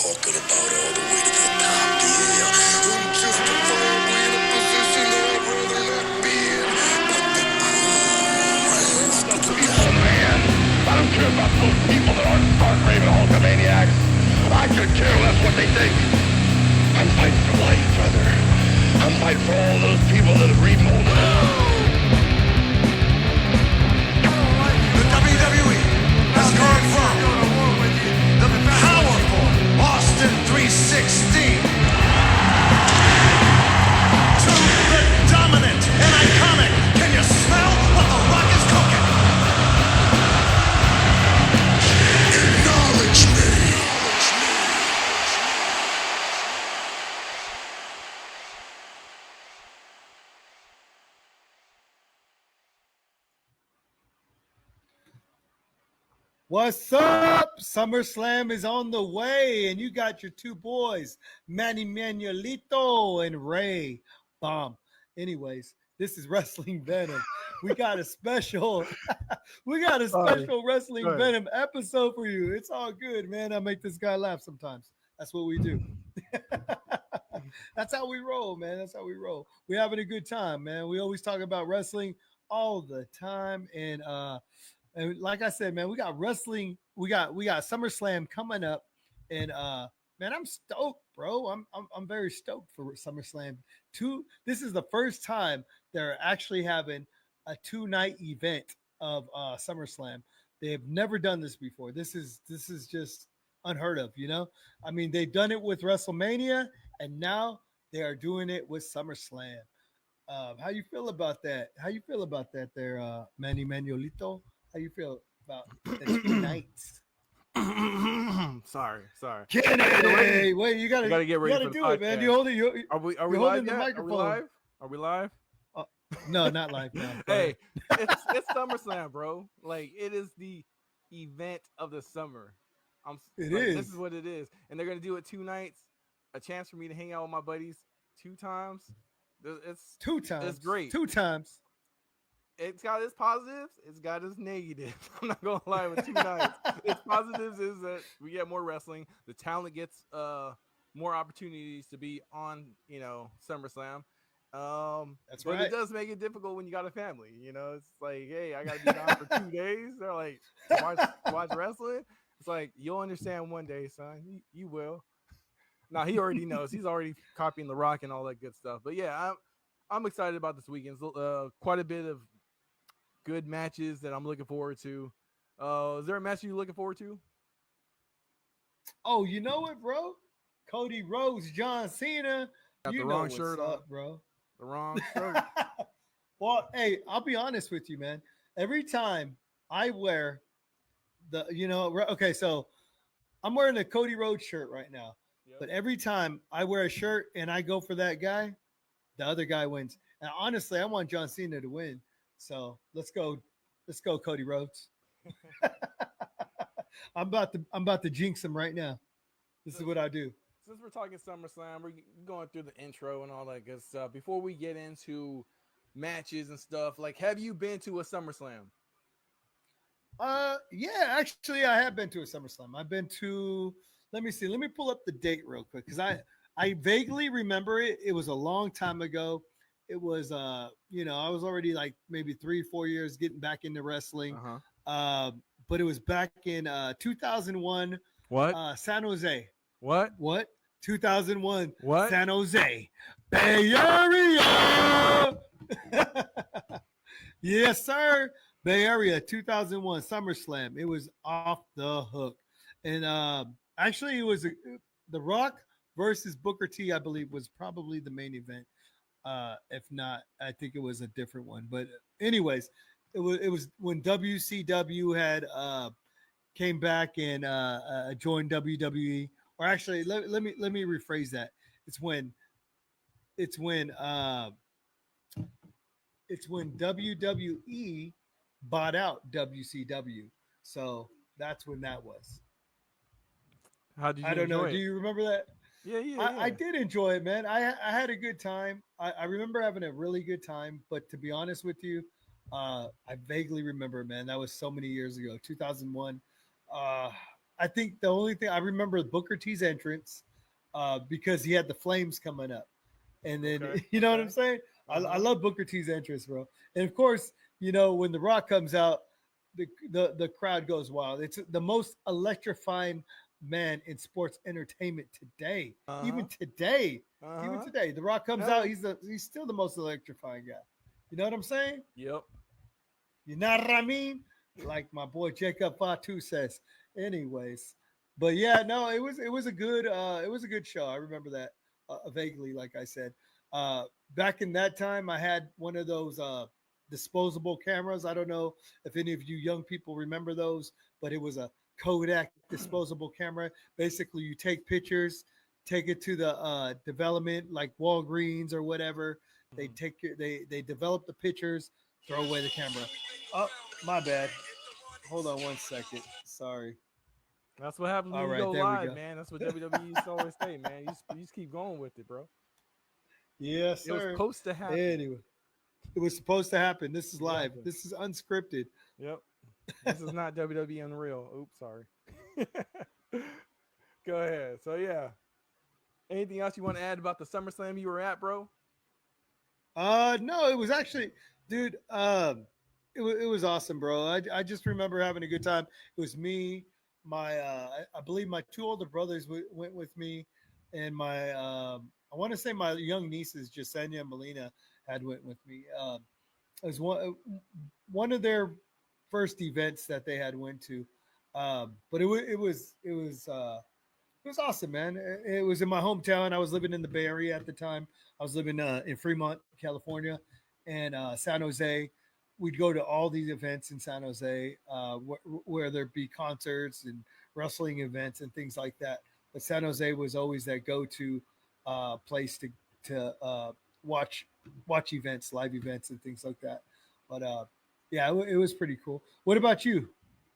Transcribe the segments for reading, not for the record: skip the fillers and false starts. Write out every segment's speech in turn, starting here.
talking about all the way to the top, yeah. I'm justifiably in a position that I'd rather not be in, but the crew has to the top. Man, I don't care about those people that aren't raving hulkamaniacs. I could care less what they think. I'm fighting for life, brother. I'm fighting for all those people that have remolded it. The WWE has confirmed the powerful Austin 316 to the dominant and iconic. Can you smell what The Rock is cooking? Acknowledge me. What's up? SummerSlam is on the way, and you got your two boys, Manny Manuelito and RayBomb. Anyways, this is Wrestling Venom. We got a special, Wrestling Venom episode for you. It's all good, man. I make this guy laugh sometimes. That's what we do. That's how we roll, man. That's how we roll. We're having a good time, man. We always talk about wrestling all the time, and like I said, man, we got wrestling. We got SummerSlam coming up, and man, I'm stoked, bro. I'm very stoked for SummerSlam. This is the first time they're actually having a 2-night event of SummerSlam. They have never done this before. This is just unheard of, you know. I mean, they've done it with WrestleMania, and now they are doing it with SummerSlam. How you feel about that? How you feel about that, there, Manny Manuelito? How you feel about the 2 nights? Sorry. Hey, wait, you gotta get ready. You gotta do it, man. You hold it. Are we you're live holding the yet? microphone. Are we live? No, not live. No. Hey, it's SummerSlam, bro. Like, it is the event of the summer. This is what it is, and they're gonna do it 2 nights. A chance for me to hang out with my buddies 2 times. It's 2 times. It's great. 2 times. It's got its positives. It's got its negatives. I'm not gonna lie, with 2 nights. Its positives is that we get more wrestling. The talent gets more opportunities to be on, SummerSlam. That's but right. It does make it difficult when you got a family. It's like, hey, I gotta be gone for 2 days. They're like, watch wrestling. It's like, you'll understand one day, son. You will. Now he already knows. He's already copying The Rock and all that good stuff. But yeah, I'm excited about this weekend. Quite a bit of good matches that I'm looking forward to. Is there a match you're looking forward to? Oh, you know what, bro? Cody Rhodes, John Cena. Got you the know wrong what's shirt up, on, bro. The wrong shirt. Well, hey, I'll be honest with you, man. Every time I wear okay, so I'm wearing a Cody Rhodes shirt right now. Yep. But every time I wear a shirt and I go for that guy, the other guy wins. And honestly, I want John Cena to win. So let's go, Cody Rhodes. I'm about to jinx him right now. This is what I do. Since we're talking SummerSlam, we're going through the intro and all that good stuff. Before we get into matches and stuff, like, have you been to a SummerSlam? Yeah, actually, I have been to a SummerSlam. I've been to. Let me see. Let me pull up the date real quick because I vaguely remember it. It was a long time ago. It was I was already like maybe 3-4 years getting back into wrestling. Uh-huh. But it was back in 2001. What? San Jose. What? 2001. What? San Jose. Bay Area. Yes, sir. Bay Area 2001 SummerSlam. It was off the hook. And actually, it was The Rock versus Booker T, I believe, was probably the main event. If not, I think it was a different one. But anyways, it was when WCW had came back and joined WWE. Or actually, let me rephrase that. It's when WWE bought out WCW. So that's when that was. How did you? I don't know. It? Do you remember that? Yeah. I did enjoy it, man. I had a good time. I remember having a really good time. But to be honest with you, I vaguely remember, man. That was so many years ago, 2001. I think the only thing I remember Booker T's entrance, because he had the flames coming up, and then Okay, you know what I'm okay. saying. I Uh-huh. love Booker T's entrance, bro. And of course, when The Rock comes out, the crowd goes wild. It's the most electrifying man in sports entertainment today. Even Uh-huh. today, even Uh-huh. today, The Rock comes out. Hey. He's still the most electrifying guy. You know what I'm saying? Yep. You know what I mean? Like my boy Jacob Fatu says. Anyways, but yeah, no, it was a good show. I remember that vaguely, like I said. Back in that time, I had one of those disposable cameras. I don't know if any of you young people remember those, but it was a Kodak disposable camera. Basically, you take pictures, take it to the development like Walgreens or whatever. They Mhm. they develop the pictures, throw away the camera. Oh, my bad. Hold on one second. Sorry. That's what happens when All you right, go there we live, go. man. That's what WWE used to always say, man. You just keep going with it, bro. Yes, It was sir. supposed to happen. Anyway, it was supposed to happen. This is live. Exactly. This is unscripted. Yep. This is not WWE Unreal. Oops, sorry. Go ahead. So yeah. Anything else you want to add about the SummerSlam you were at, bro? No, it was actually, dude. It was awesome, bro. I just remember having a good time. It was me, my I believe my two older brothers went with me, and my I want to say my young nieces Jasenia and Melina had went with me. It was one of their first events that they had went to, but it was awesome, man. It was in my hometown. I was living in the Bay Area at the time. I was living in Fremont, California, and San Jose. We'd go to all these events in San Jose, where there'd be concerts and wrestling events and things like that. But San Jose was always that go-to place to watch events, live events, and things like that. But yeah, it was pretty cool. What about you?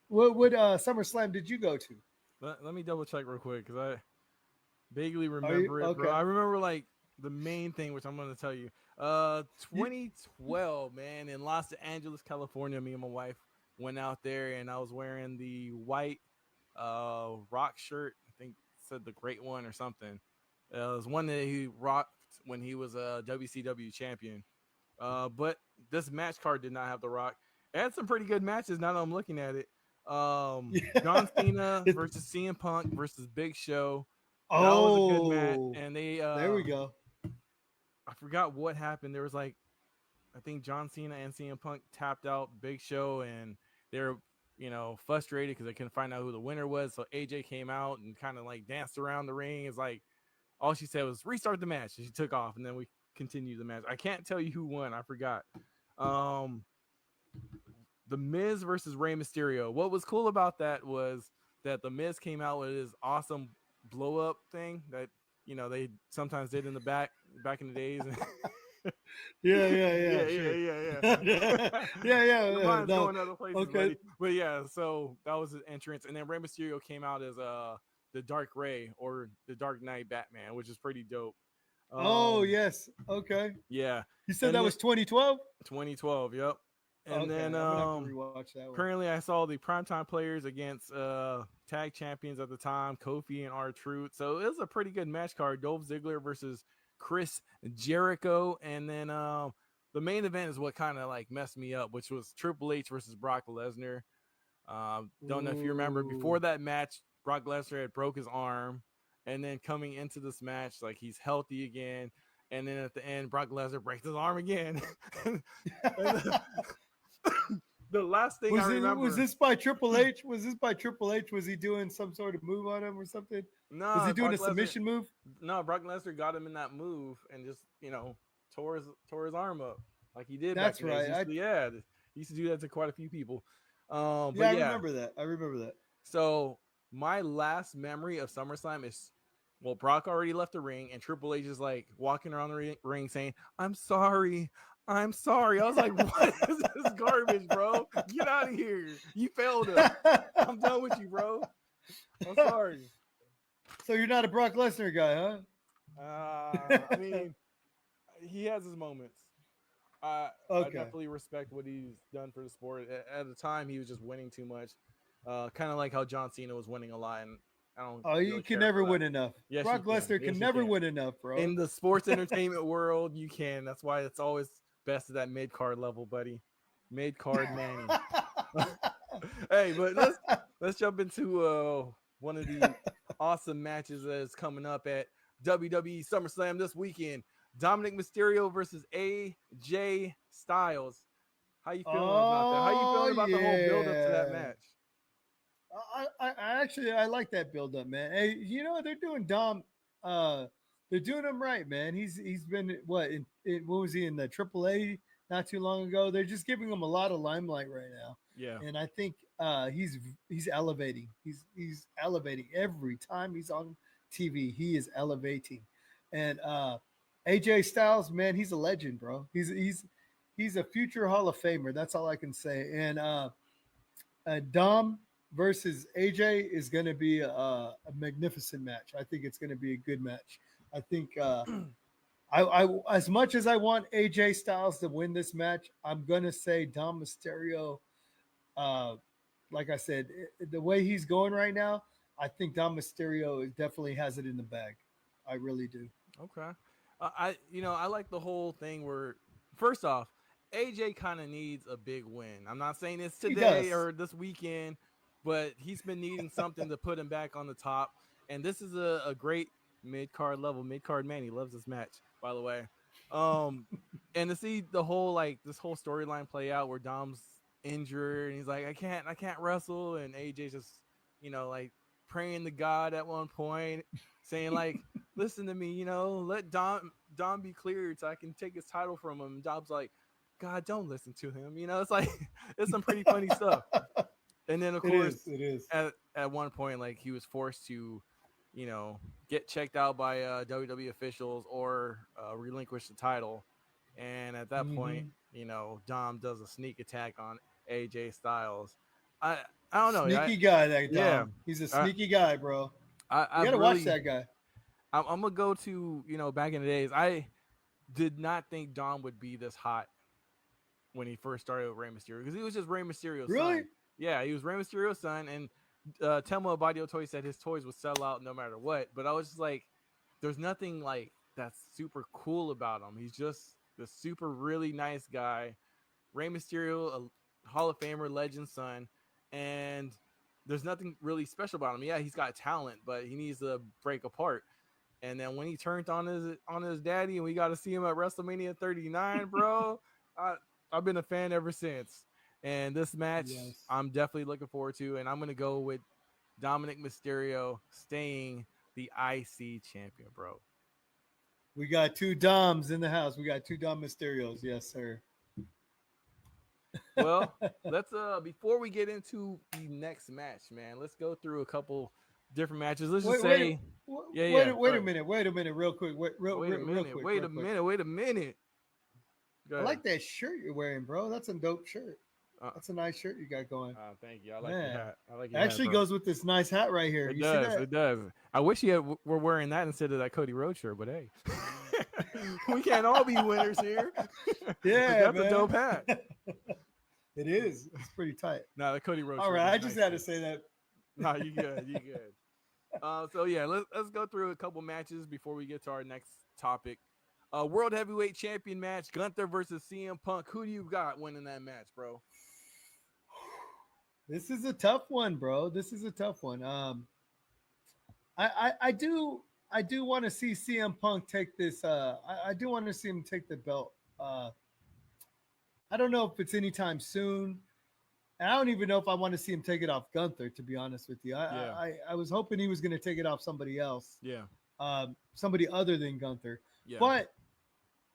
What SummerSlam did you go to? Let me double check real quick because I vaguely Are you remember it, bro. okay? I remember like the main thing, which I'm gonna tell you. You, 2012, man, in Los Angeles, California. Me and my wife went out there, and I was wearing the white rock shirt. I think it said the Great One or something. It was one that he rocked when he was a WCW champion. But this match card did not have the Rock. It had some pretty good matches. Now that I'm looking at it, John yeah. Cena versus CM Punk versus Big Show. That was a good match, Oh, and they there we go. I forgot what happened. There was like I think John Cena and CM Punk tapped out Big Show, and they were frustrated because they couldn't find out who the winner was. So AJ came out and kind of like danced around the ring. It's like all she said was restart the match, and she took off, and then we continued the match. I can't tell you who won. I forgot. Um, the Miz versus Rey Mysterio. What was cool about that was that the Miz came out with his awesome blow up thing that they sometimes did in the back in the days. Yeah, yeah, Yeah, yeah, yeah, sure. yeah, Yeah, yeah. yeah, Your yeah. mind's No, going other places, okay. buddy. But yeah, so that was his entrance, and then Rey Mysterio came out as the Dark Ray or the Dark Knight Batman, which is pretty dope. Oh, Um, yes. Okay. yeah, You said and that then was 2012? 2012, yep. And Okay, then I'm gonna have to rewatch that one. currently I saw the primetime players against tag champions at the time, Kofi and R-Truth. So it was a pretty good match card. Dolph Ziggler versus Chris Jericho, and then the main event is what kind of like messed me up, which was Triple H versus Brock Lesnar. Don't know if you remember before Ooh. that match, Brock Lesnar had broke his arm, and then coming into this match, like he's healthy again, and then at the end, Brock Lesnar breaks his arm again. And the last thing I Was remember, this by Triple H? Was this by Triple H? Was he doing some sort of move on him or something? Was he no, doing Brock a Lesnar, submission move? no, Brock Lesnar got him in that move and just tore his arm up like he did back That's in the days. right. He used to do that to quite a few people. Yeah, But I yeah, remember that. I remember that. so my last memory of SummerSlam is, well, Brock already left the ring, and Triple H is like walking around the ring saying, "I'm sorry, I'm sorry." I was like, "What is this garbage, bro? Get out of here! You failed us. I'm done with you, bro. I'm sorry." So you're not a Brock Lesnar guy, I huh? mean, he has his moments. I Okay. definitely respect what he's done for the sport. At the time, he was just winning too much. Kind of like how John Cena was winning a lot, and I don't Oh, you really can care never for that. win enough. Yes, you Brock can. Lesnar Yes, can you never can. win enough, bro. In the sports entertainment world, you can. That's why it's always best at that mid card level, buddy. Mid card Manny. Hey, but let's jump into one of the awesome matches that is coming up at WWE SummerSlam this weekend. Dominic Mysterio versus AJ Styles. How you feeling about that? How you Oh feeling about the whole build up to that yeah. match? I actually I like that build up, man. Hey, you know they're doing Dom. They're doing him right, man. He's been what was he in the AAA not too long ago? They're just giving him a lot of limelight right now, Yeah. and I think he's elevating. He's elevating every time he's on TV. He is elevating, and AJ Styles, man, he's a legend, bro. He's a future Hall of Famer. That's all I can say. And Dom versus AJ is going to be a magnificent match. I think it's going to be a good match. I think I as much as I want AJ Styles to win this match, I'm going to say Dom Mysterio. Uh, like I said, the way he's going right now, I think Dom Mysterio definitely has it in the bag. I really do. Okay. I like the whole thing where first off, AJ kind of needs a big win. I'm not saying it's He today does. or this weekend, but he's been needing something to put him back on the top. And this is a great mid card level. Mid card man, he loves this match, by the way. Um, and to see the whole this whole storyline play out where Dom's injured and he's like, I can't wrestle, and AJ's just like praying to God at one point, saying like, listen to me, let Dom be cleared so I can take his title from him. And Dom's like, God, don't listen to him. It's like it's some pretty funny stuff. And then of course, it is. At one point, like he was forced to, get checked out by WWE officials or relinquish the title. And at that point, Dom does a sneak attack on AJ Styles. I I don't know. Sneaky guy, that Dom. Yeah. He's a I, sneaky guy, bro. I You got to really, watch that guy. I'm gonna go to back in the days. I did not think Dom would be this hot when he first started with Rey Mysterio because he was just Rey Mysterio's Really? son. Yeah, he was Rey Mysterio's son, and Telma Abadio Toy said his toys would sell out no matter what. But I was just like, there's nothing like that's super cool about him. He's just the super really nice guy, Rey Mysterio, a Hall of Famer, legend son, and there's nothing really special about him. Yeah, he's got talent, but he needs to break apart. And then when he turned on his daddy, and we got to see him at WrestleMania 39, bro, I've been a fan ever since. And this match, Yes. I'm definitely looking forward to. And I'm gonna go with Dominic Mysterio staying the IC champion, bro. We got two Doms in the house. We got two Dom Mysterios. Yes, sir. Well, let's before we get into the next match, man, let's go through a couple different matches. Let's just say, Wait a minute, real quick. Wait a minute. Go I ahead. like that shirt you're wearing, bro. That's a dope shirt. That's a nice shirt you got going. Thank you. I like Man. your hat. I like It your hat, actually bro. goes with this nice hat right here. It You does. see that? It does. I wish you were wearing that instead of that Cody Rhodes shirt, but hey, we can't all be winners here. Yeah, That's man. a dope hat. It is. It's pretty tight. No, the Cody Rhodes. All shirt right, is I just nice, had to too. say that. No, you good. You good. So yeah, let's go through a couple matches before we get to our next topic. World Heavyweight Champion match: Gunther versus CM Punk. Who do you got winning that match, bro? This is a tough one, bro. This is a tough one. I do want to see CM Punk take this. I do want to see him take the belt. I don't know if it's anytime soon. And I don't even know if I want to see him take it off Gunther, to be honest with you. I was hoping he was going to take it off somebody else, Yeah, somebody other than Gunther. yeah. But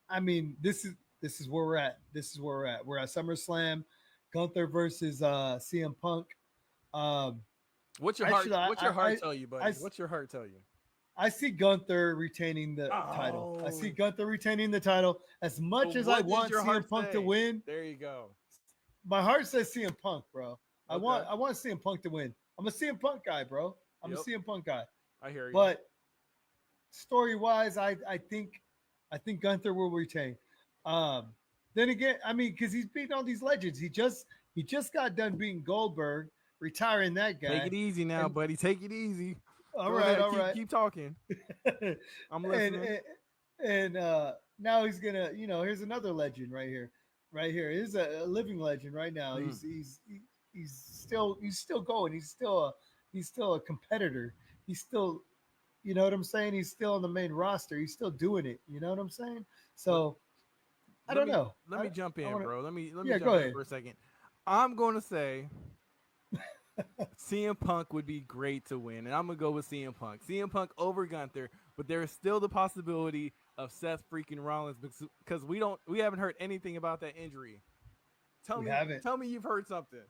I mean, this is where we're at. This is where we're at. We're at SummerSlam, Gunther versus CM Punk. What's your actually, heart? What's your heart I- tell you, buddy? I- What's your heart tell you? I see Gunther retaining the title. I see Oh. Gunther retaining the title. As much So as I what does want your CM heart Punk say? to win, There you go. my heart says CM Punk, bro. I Okay. want CM Punk to win. I'm a CM Punk guy, bro. I'm Yep. a CM Punk guy. I hear you. But story wise, I think Gunther will retain. Then again, I mean, because he's beating all these legends. He just got done beating Goldberg. retiring that guy. Take it easy now, And- buddy. Take it easy. All Go right, ahead, all right. keep talking. I'm listening. And now he's gonna, here's another legend right here. Right here. Here's a living legend right now. He's still going. He's still a competitor. He's still, you know what I'm saying? He's still on the main roster. He's still doing it. You know what I'm saying? So I don't know. Let me jump in, bro. Let me go jump ahead. in for a second. I'm going to say CM Punk would be great to win, and I'm gonna go with CM Punk. CM Punk over Gunther, but there is still the possibility of Seth freaking Rollins because we haven't heard anything about that injury. Tell me you've heard something.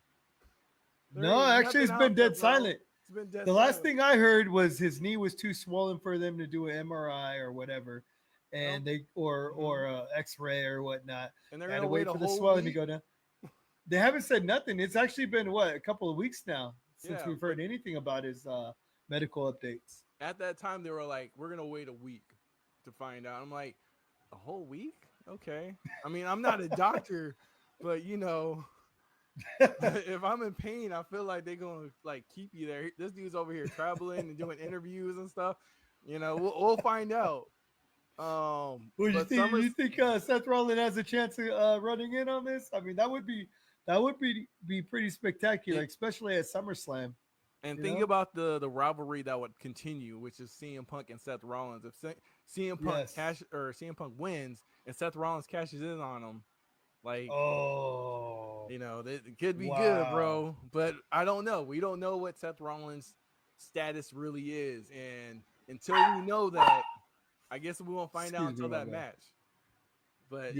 No, actually, it's been dead silent. It's been dead. The last thing I heard was his knee was too swollen for them to do an MRI or whatever, and or X-ray or whatnot. And they're had gonna to wait wait for a the whole swelling week? to go down. They haven't said nothing. It's actually been a couple of weeks now since Yeah, we've heard anything about his medical updates. At that time, they were like, "We're gonna wait a week to find out." I'm like, "A whole week? Okay." I mean, I'm not a doctor, but if I'm in pain, I feel like they're gonna like keep you there. This dude's over here traveling and doing interviews and stuff. We'll find out. Well, you think Seth Rollins has a chance of running in on this? I mean, that would be pretty spectacular, especially at SummerSlam. And think about the rivalry that would continue, which is CM Punk and Seth Rollins. If CM Punk CM Punk wins and Seth Rollins cashes in on him, like, it could be good, bro. But I don't know. We don't know what Seth Rollins' status really is, and until we know that, I guess we won't find out until that match. But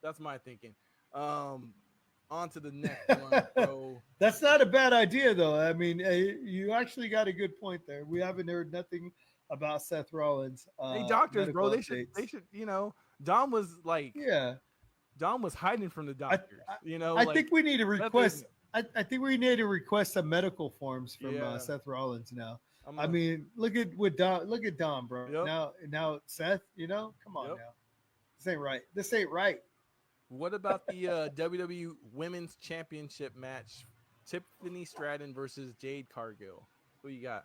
that's my thinking. On to the next one, bro. That's not a bad idea, though. I mean, you actually got a good point there. We haven't heard nothing about Seth Rollins. Hey, doctors, bro. They should. Dom was like, Dom was hiding from the doctors. I think we need to request. I think we need to request some medical forms from Seth Rollins now. I mean, look at Dom, bro. Yep. Now Seth, come on now. This ain't right. What about the WWE Women's Championship match? Tiffany Stratton versus Jade Cargill. Who you got?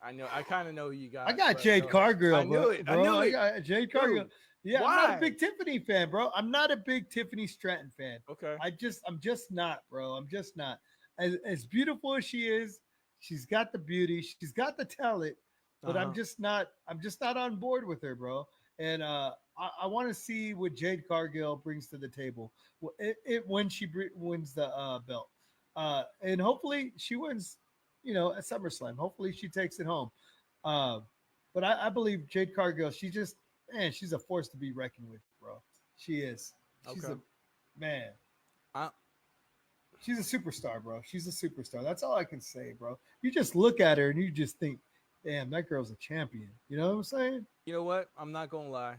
I kind of know who you got. I got Jade Cargill. I knew it. I got Jade Cargill. Dude, yeah, why? I'm not a big Tiffany fan, bro. I'm not a big Tiffany Stratton fan. Okay. I'm just not, bro. I'm just not. As beautiful as she is, she's got the beauty, she's got the talent, but I'm just not on board with her, bro. And I want to see what Jade Cargill brings to the table when she wins the belt, and hopefully she wins, at SummerSlam. Hopefully she takes it home. But I believe Jade Cargill. She's a force to be reckoned with, bro. She is. She's she's a superstar, bro. She's a superstar. That's all I can say, bro. You just look at her and you just think, damn, that girl's a champion. You know what I'm saying? You know what? I'm not gonna lie.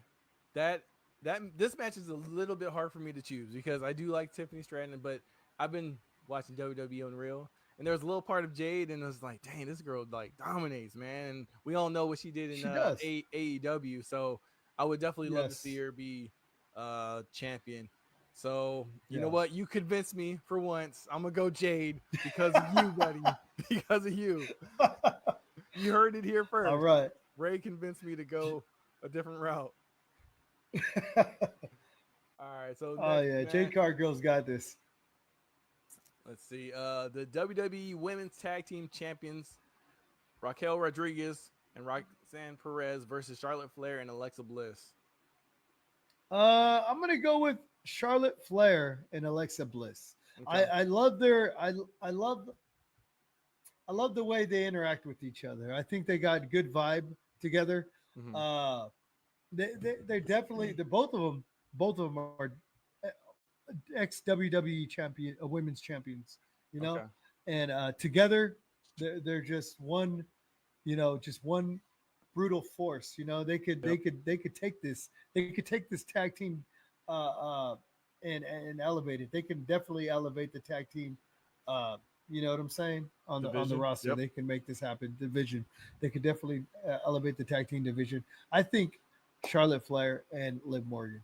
This match is a little bit hard for me to choose because I do like Tiffany Stratton, but I've been watching WWE Unreal, and there's a little part of Jade, and I was like, dang, this girl like dominates, man. And we all know what she did in AEW, so I would definitely love to see her be champion. So you know what? You convinced me for once. I'm gonna go Jade because of you, buddy. Because of you. You heard it here first. All right. Ray convinced me to go a different route. All right, so Jade Cargill's got this. Let's see. The WWE Women's Tag Team Champions, Raquel Rodriguez and Roxanne Perez versus Charlotte Flair and Alexa Bliss. I'm gonna go with Charlotte Flair and Alexa Bliss. Okay. I love the way they interact with each other. I think they got good vibe together. Mm-hmm. They're definitely both of them are ex WWE champion, women's champions, and together they're just one, just one brutal force. They could take this tag team and elevate it. They can definitely elevate the tag team. You know what I'm saying? On the roster, they can make this happen. Division, they could definitely elevate the tag team division. I think Charlotte Flair and Liv Morgan.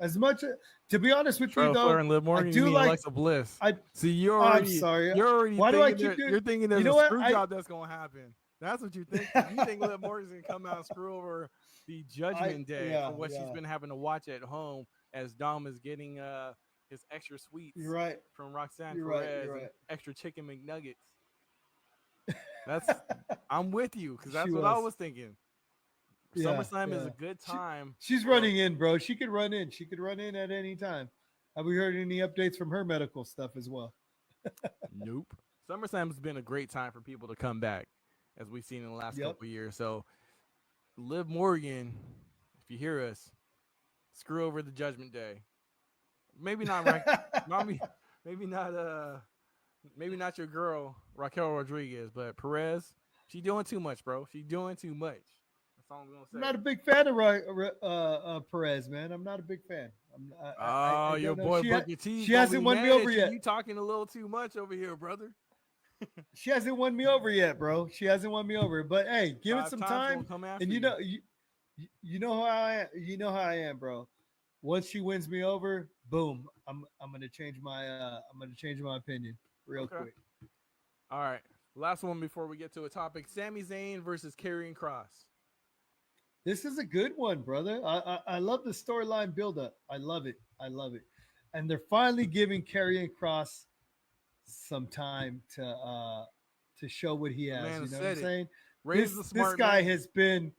As much, to be honest with you, Charlotte Flair though, and Liv I Morgan. You do mean like. Alexa Bliss? I. See, I'm sorry. you're already Why do I thinking keep doing? you're thinking there's You know a what? screw job that's gonna happen. That's what you're thinking. You think Liv Morgan's gonna come out and screw over the Judgment Day Yeah, for what she's yeah. been having to watch at home as Dom is getting his extra sweets You're right. from Roxanne You're right. Perez You're and right. extra chicken McNuggets. That's I'm with you because that's She what I was. was thinking. Yeah, SummerSlam is yeah. a good time. She's running in, bro. She could run in. She could run in at any time. Have we heard any updates from her medical stuff as well? Nope. SummerSlam has been a great time for people to come back, as we've seen in the last Yep. couple of years. So, Liv Morgan, if you hear us, screw over the Judgment Day. Maybe not, right? maybe not your girl Raquel Rodriguez, but Perez, she doing too much, bro. She doing too much. That's all I'm gonna say. I'm not a big fan of Perez, man. I'm not a big fan. I Your don't know. boy Booker T. She hasn't won me over yet. You talking a little too much over here, brother. She hasn't won me over yet, bro. She hasn't won me over. But hey, give it 5 some times time. gonna come after And you know how I am. You know how I am, bro. Once she wins me over, boom, I'm gonna change my opinion real Okay. quick. All right. Last one before we get to a topic. Sami Zayn versus Karrion Kross. This is a good one, brother. I love the storyline buildup. I love it. And they're finally giving Karrion Kross some time to show what he has. Man You know what I'm said it. saying? Ray's the This smart guy man. has been,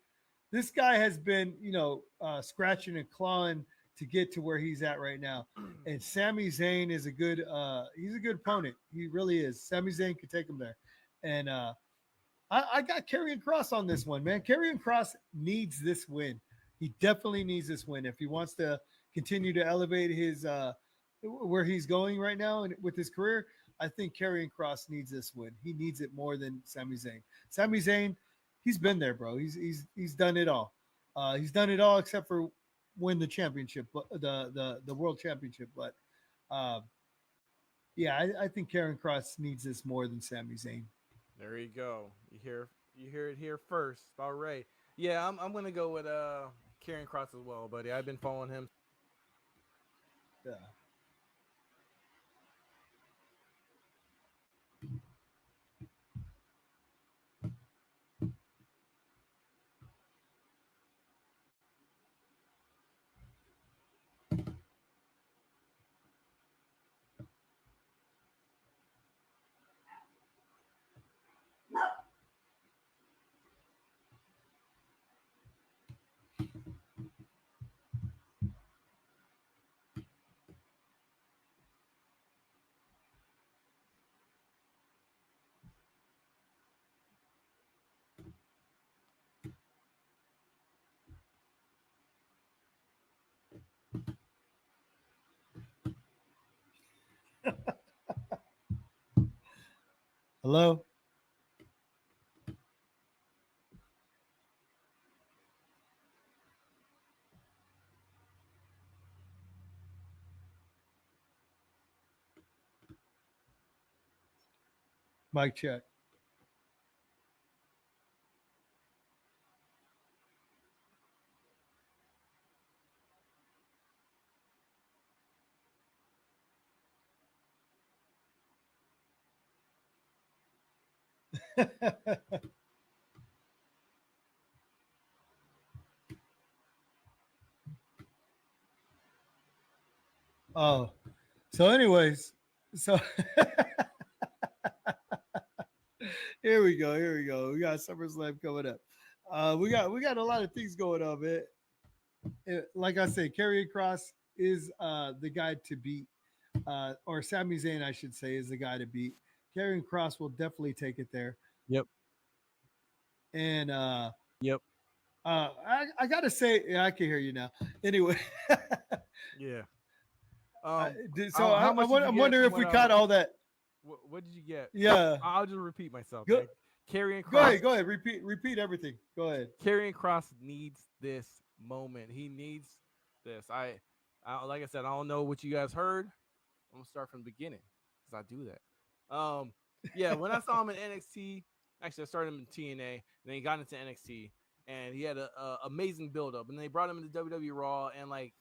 scratching and clawing to get to where he's at right now. And Sami Zayn is he's a good opponent. He really is. Sami Zayn could take him there. And I got Karrion Kross on this one, man. Karrion Kross needs this win. He definitely needs this win if he wants to continue to elevate his where he's going right now and with his career. I think Karrion Kross needs this win. He needs it more than Sami Zayn. Sami Zayn, he's been there, bro. He's done it all. He's done it all except for win the championship, the world championship. But yeah, I think Karrion Kross needs this more than Sami Zayn. There you go. You hear it here first. All right. Yeah, I'm gonna go with Karrion Kross as well, buddy. I've been following him. Yeah. Hello? Mic check. Oh, so anyways, so here we go. We got SummerSlam coming up. We got a lot of things going on, man. Like I said, Karrion Kross is the guy to beat, or Sami Zayn, I should say, is the guy to beat. Karrion Kross will definitely take it there. Yep. And Yep. I gotta say, yeah, I can hear you now. Anyway, Yeah. so how much did you I'm get wondering if from we what, caught all that. What did you get? Yeah. I'll just repeat myself. Go- Okay? Karrion Kross. Go ahead. Repeat everything. Go ahead. Karrion Kross needs this moment. He needs this. I like I said, I don't know what you guys heard. I'm gonna start from the beginning because I do that. Yeah, when I saw him in NXT, actually I started him in TNA, and then he got into NXT, and he had a amazing build up, and they brought him into WWE Raw, and like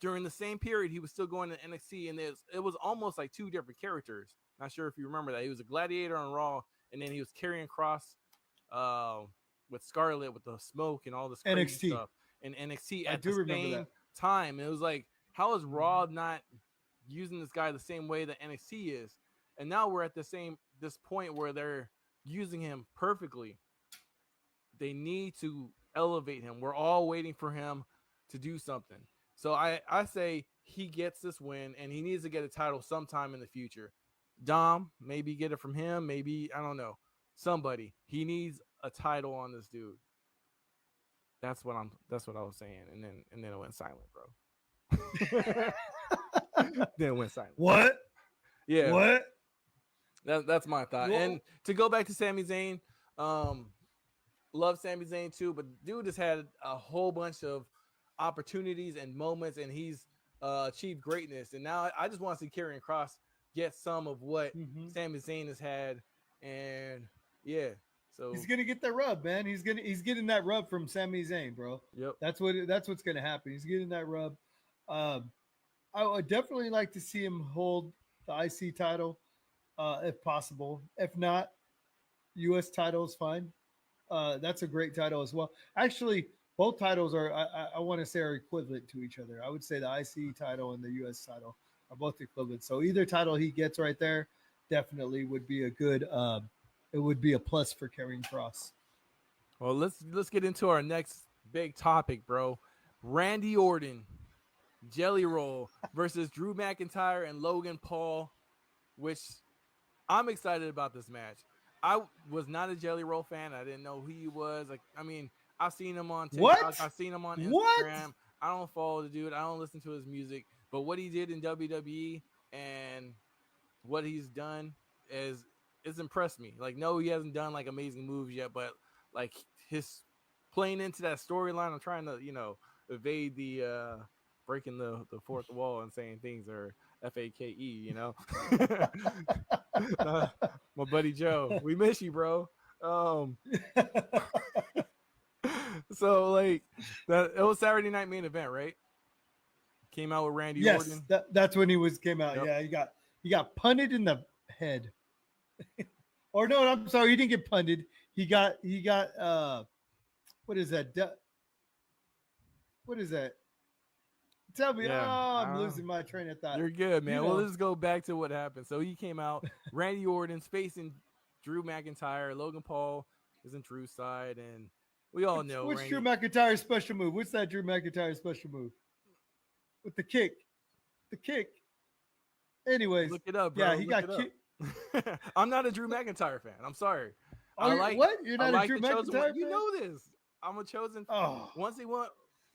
during the same period, he was still going to NXT, and it was almost like two different characters. Not sure if you remember that. He was a gladiator on Raw, and then he was carrying cross with Scarlett with the smoke and all this crazy NXT. stuff in NXT I at do the remember same that. time. It was like, how is Raw not using this guy the same way that NXT is? And now we're at this point where they're using him perfectly. They need to elevate him. We're all waiting for him to do something. So I say he gets this win, and he needs to get a title sometime in the future. Dom, maybe get it from him. Maybe, I don't know, somebody. He needs a title on this dude. That's what I was saying, and then it went silent, bro. Then it went silent. What? Yeah. What? That's my thought. Well, and to go back to Sami Zayn, love Sami Zayn too, but dude has had a whole bunch of opportunities and moments, and he's achieved greatness. And now I just want to see Karrion Kross get some of what Sami Zayn has had, and yeah. So he's gonna get that rub, man. He's getting that rub from Sami Zayn, bro. Yep. That's what's gonna happen. He's getting that rub. I would definitely like to see him hold the IC title, if possible. If not, US title is fine. That's a great title as well. Actually, both titles are I want to say are equivalent to each other. I would say the IC title and the US title are both equivalent. So either title he gets right there definitely would be a good. It would be a plus for Karrion Kross. Well, let's get into our next big topic, bro. Randy Orton, Jelly Roll versus Drew McIntyre and Logan Paul, which I'm excited about this match. I was not a Jelly Roll fan. I didn't know who he was. Like, I mean, I've seen him on TikTok. What? I've seen him on Instagram. What? I don't follow the dude. I don't listen to his music. But what he did in WWE and what he's done it's impressed me. Like, no, he hasn't done like amazing moves yet, but like his playing into that storyline, I'm trying to, evade the breaking the fourth wall and saying things are FAKE, my buddy Joe, we miss you, bro. So like that, it was Saturday Night Main Event, right? Came out with Randy Orton. That's when came out. Yep. Yeah, he got punted in the head. Or no, I'm sorry, he didn't get punted. He got what is that? What is that? Tell me. Yeah, I'm losing my train of thought. You're good, man. Well, let's go back to what happened. So he came out, Randy Orton's facing Drew McIntyre. Logan Paul is in Drew's side, and we all know. What's Drew McIntyre's special move? What's that Drew McIntyre special move? With the kick. The kick. Anyways. Look it up, bro. Yeah, he got kicked. I'm not a Drew McIntyre fan. I'm sorry. What? You're not a Drew McIntyre fan? You know this. I'm a chosen. Once he won,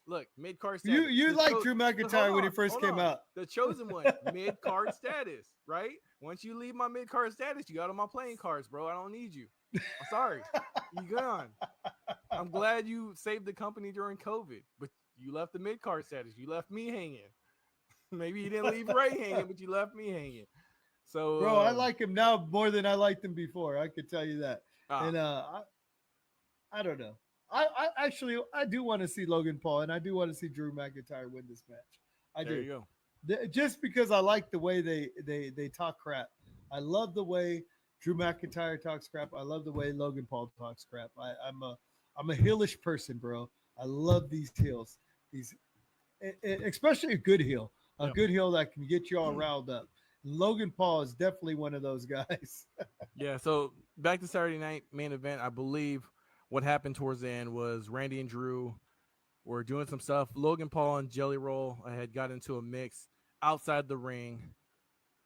look, mid card status. You like Drew McIntyre when he first came out. The chosen one, mid card status, right? Once you leave my mid card status, you got on my playing cards, bro. I don't need you. I'm sorry. You gone. I'm glad you saved the company during COVID, but you left the mid card status. You left me hanging. Maybe you didn't leave Ray hanging, but you left me hanging. So, bro, I like him now more than I liked him before. I could tell you that. And I don't know. I do want to see Logan Paul, and I do want to see Drew McIntyre win this match. There you go. Just because I like the way they talk crap. I love the way Drew McIntyre talks crap. I love the way Logan Paul talks crap. I'm a heelish person, bro. I love these heels. Especially a good heel. A good heel that can get you all riled up. Logan Paul is definitely one of those guys. Yeah, so back to Saturday Night Main Event, I believe what happened towards the end was Randy and Drew were doing some stuff. Logan Paul and Jelly Roll had got into a mix outside the ring.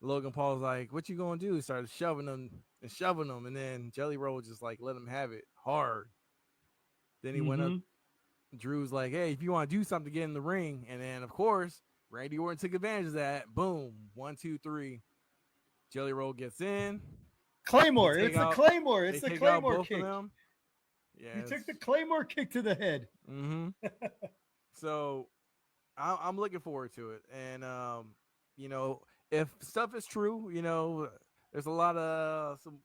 Logan Paul was like, what you going to do? He started shoving them, and then Jelly Roll just like let him have it hard. Then he went up. Drew's like, hey, if you want to do something, get in the ring. And then, of course, Randy Orton took advantage of that. Boom. 1, 2, 3. Jelly Roll gets in. Claymore. It's the Claymore. It's the Claymore kick. Yeah, he took the Claymore kick to the head. So I'm looking forward to it. And, if stuff is true, there's a lot of some,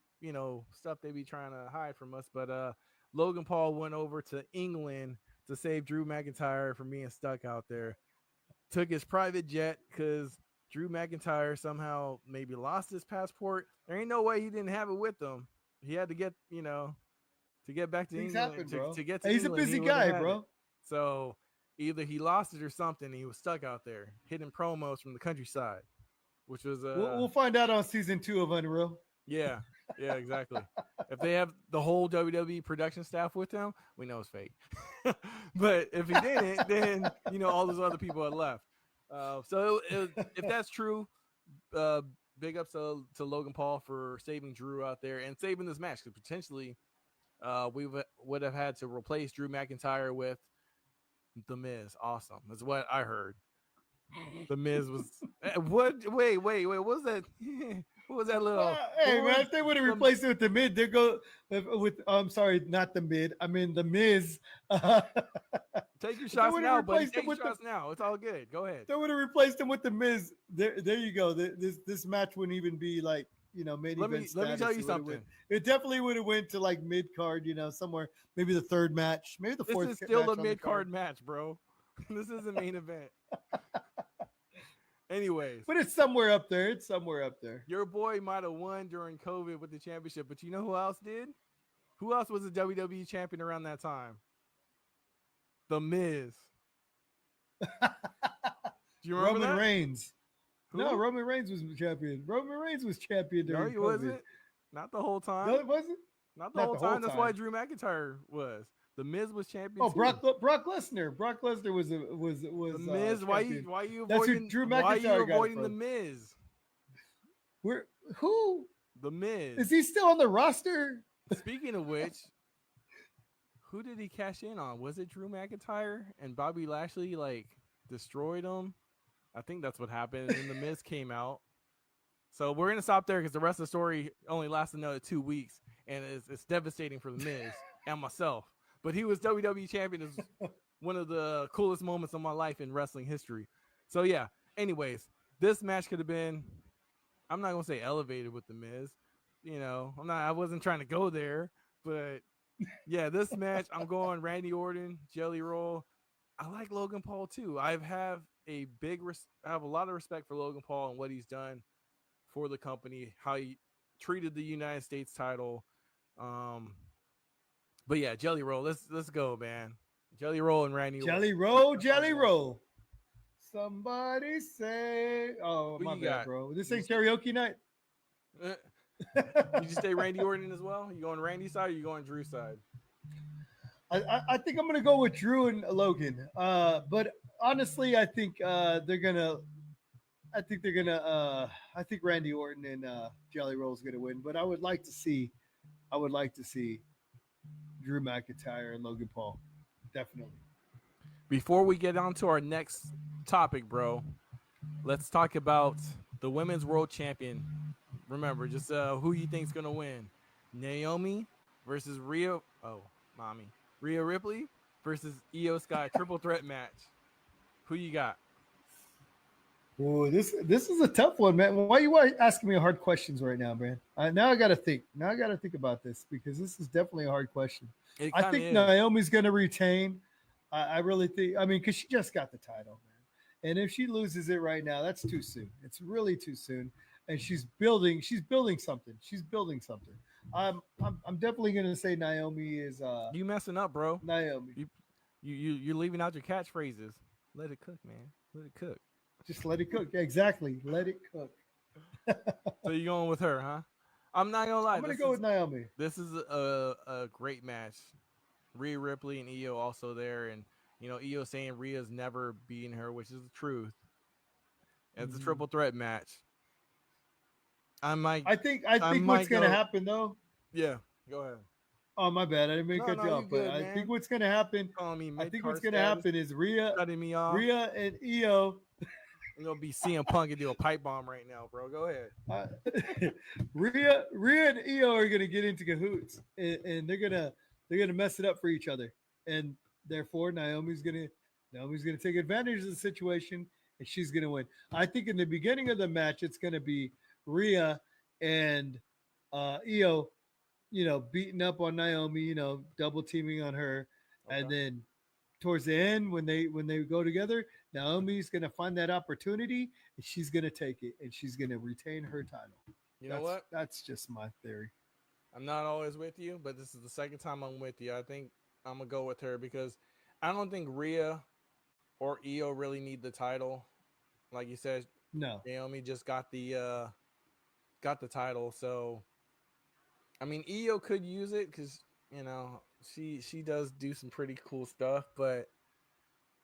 stuff they be trying to hide from us. But Logan Paul went over to England to save Drew McIntyre from being stuck out there. took his private jet because Drew McIntyre somehow maybe lost his passport. There ain't no way he didn't have it with him. He had to get, to get back to Things England, happen, bro. to get to Hey, he's England, a busy he would've guy, had it. bro. So either he lost it or something. And he was stuck out there hitting promos from the countryside, which was We'll find out on season 2 of Unreal. yeah, exactly. If they have the whole WWE production staff with him, we know it's fake. But if he didn't, then all those other people had left. So if that's true, big ups to Logan Paul for saving Drew out there and saving this match, because potentially we would have had to replace Drew McIntyre with The Miz. Awesome. That's what I heard. The Miz was what? Wait. What was that? What was that little? Hey man, if they would have replaced it with the mid, they go with. I'm sorry, not the mid. I mean the Miz. Take your shots now, buddy. Take your shots now. It's all good. Go ahead. They would have replaced him with the Miz. There you go. This match wouldn't even be like main event. Let me tell you something. It definitely would have went to like mid card. Somewhere maybe the third match, maybe the fourth. This is still a mid card match, bro. This is a main event. Anyways, but it's somewhere up there. It's somewhere up there. Your boy might have won during COVID with the championship, but you know who else did? Who else was a WWE champion around that time? The Miz. Do you remember Roman that? Reigns? Who? No, Roman Reigns was champion. Roman Reigns was champion during No, he COVID. wasn't. Not the whole time. No, it wasn't. Not the whole time. That's why Drew McIntyre was. The Miz was champion. Oh, too. Brock Lesnar. Brock Lesnar was the Miz. Why you avoiding? That's who Drew McIntyre why you got avoiding from. the Miz? Who? The Miz. Is he still on the roster? Speaking of which, who did he cash in on? Was it Drew McIntyre and Bobby Lashley destroyed him? I think that's what happened. And then the Miz came out. So we're gonna stop there because the rest of the story only lasts another 2 weeks, and it's devastating for the Miz and myself. But he was WWE champion. Is one of the coolest moments of my life in wrestling history. So yeah. Anyways, this match could have been. I'm not gonna say elevated with the Miz. I wasn't trying to go there, but yeah, this match I'm going Randy Orton, Jelly Roll. I like Logan Paul too. I have a lot of respect for Logan Paul and what he's done for the company, how he treated the United States title. But yeah, Jelly Roll. Let's go, man. Jelly Roll and Randy. Jelly Roll, Jelly Roll. Somebody say, "Oh, my bad, bro. This ain't karaoke night." You just say Randy Orton as well? You going Randy's side or you going Drew's side? I think I'm gonna go with Drew and Logan. But honestly, I think they're gonna. I think Randy Orton and Jelly Roll is gonna win. But I would like to see Drew McIntyre and Logan Paul. Definitely. Before we get on to our next topic, bro, let's talk about the Women's World Champion. Remember, just who you think's gonna win? Naomi versus Rhea Ripley versus Io Sky, triple threat match. Who you got? Oh, this is a tough one, man. Why you asking me hard questions right now, man? Now I got to think. Now I got to think about this because this is definitely a hard question. I think Naomi's going to retain. I really think. I mean, because she just got the title, man. And if she loses it right now, that's too soon. It's really too soon. And she's building something. She's building something. I'm definitely going to say Naomi is. You messing up, bro. Naomi. You're leaving out your catchphrases. Let it cook, man. Let it cook. Just let it cook. Exactly. Let it cook. So you're going with her, huh? I'm not gonna lie. I'm gonna go with Naomi. This is a great match. Rhea Ripley and Io also there, and Io saying Rhea's never beaten her, which is the truth. It's a triple threat match. I think what's gonna happen though. Yeah, go ahead. Oh, my bad. I didn't mean to cut you off, but I think what's gonna happen. Is Rhea cutting me off. Rhea and Io. I'm gonna be CM Punk and do a pipe bomb right now, bro. Go ahead. Rhea and Io are gonna get into cahoots, and they're gonna mess it up for each other, and therefore Naomi's gonna take advantage of the situation, and she's gonna win. I think in the beginning of the match, it's gonna be Rhea and Io, beating up on Naomi, double teaming on her, and then towards the end when they go together, Naomi's gonna find that opportunity and she's gonna take it and she's gonna retain her title. You know what? That's just my theory. I'm not always with you, but this is the second time I'm with you. I think I'm gonna go with her because I don't think Rhea or Io really need the title. Like you said, No. Naomi just got the title, so I mean Io could use it because she does do some pretty cool stuff, but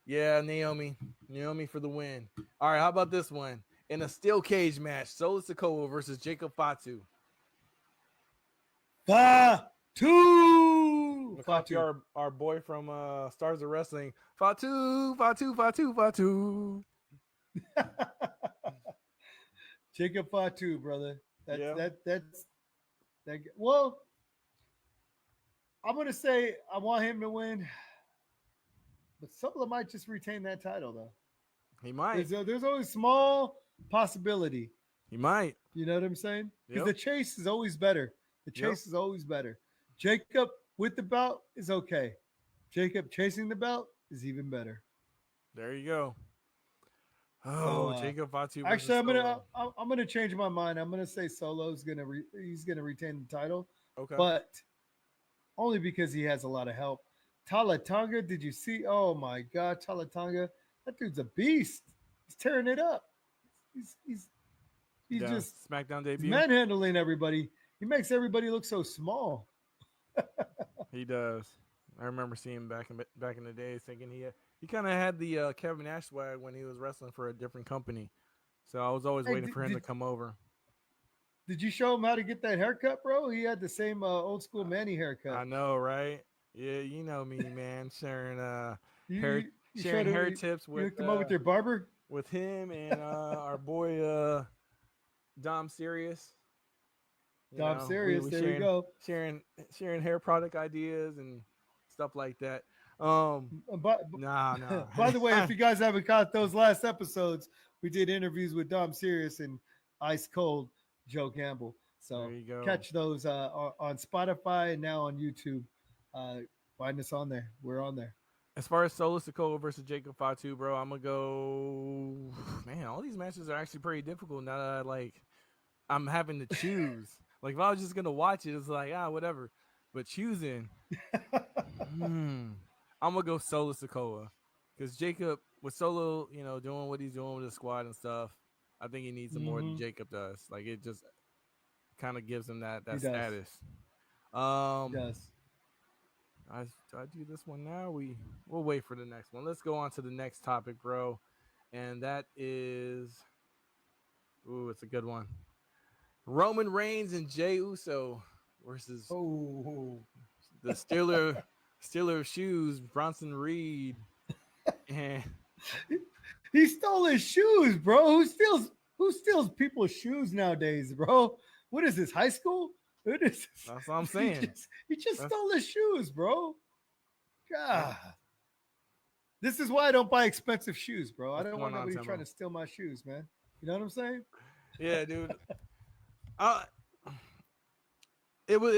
yeah, Naomi for the win. All right, how about this one in a steel cage match? Solo Sikoa versus Jacob Fatu. Fatu. Fatu, our boy from Stars of Wrestling. Fatu. Jacob Fatu, brother. Yeah. Well, I'm gonna say I want him to win, but Solo might just retain that title though. He might. There's always small possibility. He might. You know what I'm saying? Because Yep. the chase is always better. The chase is always better. Jacob with the belt is okay. Jacob chasing the belt is even better. There you go. Oh, So, Jacob Fatu. Actually, I'm gonna change my mind. I'm gonna say Solo's he's gonna retain the title, Okay. but only because he has a lot of help. Talatonga, did you see? Oh my God, Talatonga, that dude's a beast. He's tearing it up. He's just SmackDown he's debut. manhandling everybody. He makes everybody look so small. He does. I remember seeing him back in the days, thinking he kind of had the Kevin Nash swag when he was wrestling for a different company. So I was always waiting for him to come over. Did you show him how to get that haircut, bro? He had the same old school Manny haircut. I know, right? Yeah, you know me, man. Sharing You sharing hair tips you with hooked him up with your barber. with him and our boy Dom Serious. Dom Serious, there we go. Sharing hair product ideas and stuff like that. But Nah. by the way, if you guys haven't caught those last episodes, we did interviews with Dom Serious and Ice Cold Joe Gamble. So There you go. catch those on Spotify and now on YouTube. Find us on there. We're on there. As far as Solo Sikoa versus Jacob Fatu, bro, I'm gonna go. Man, all these matches are actually pretty difficult now that I'm having to choose. Like if I was just gonna watch it, it's like whatever. But choosing, I'm gonna go Solo Sikoa because Jacob with Solo, doing what he's doing with his squad and stuff. I think he needs more than Jacob does. Like it just kind of gives him that status. He does. Do I do this one now? We'll wait for the next one. Let's go on to the next topic, bro. And that is it's a good one. Roman Reigns and Jey Uso versus the Stealer of shoes, Bronson Reed. And he stole his shoes, bro. Who steals people's shoes nowadays, bro? What is this, high school? What is this? That's what I'm saying. He just stole his shoes, bro. God. This is why I don't buy expensive shoes, bro. I don't want nobody trying to steal my shoes, man. You know what I'm saying? Yeah, dude. It was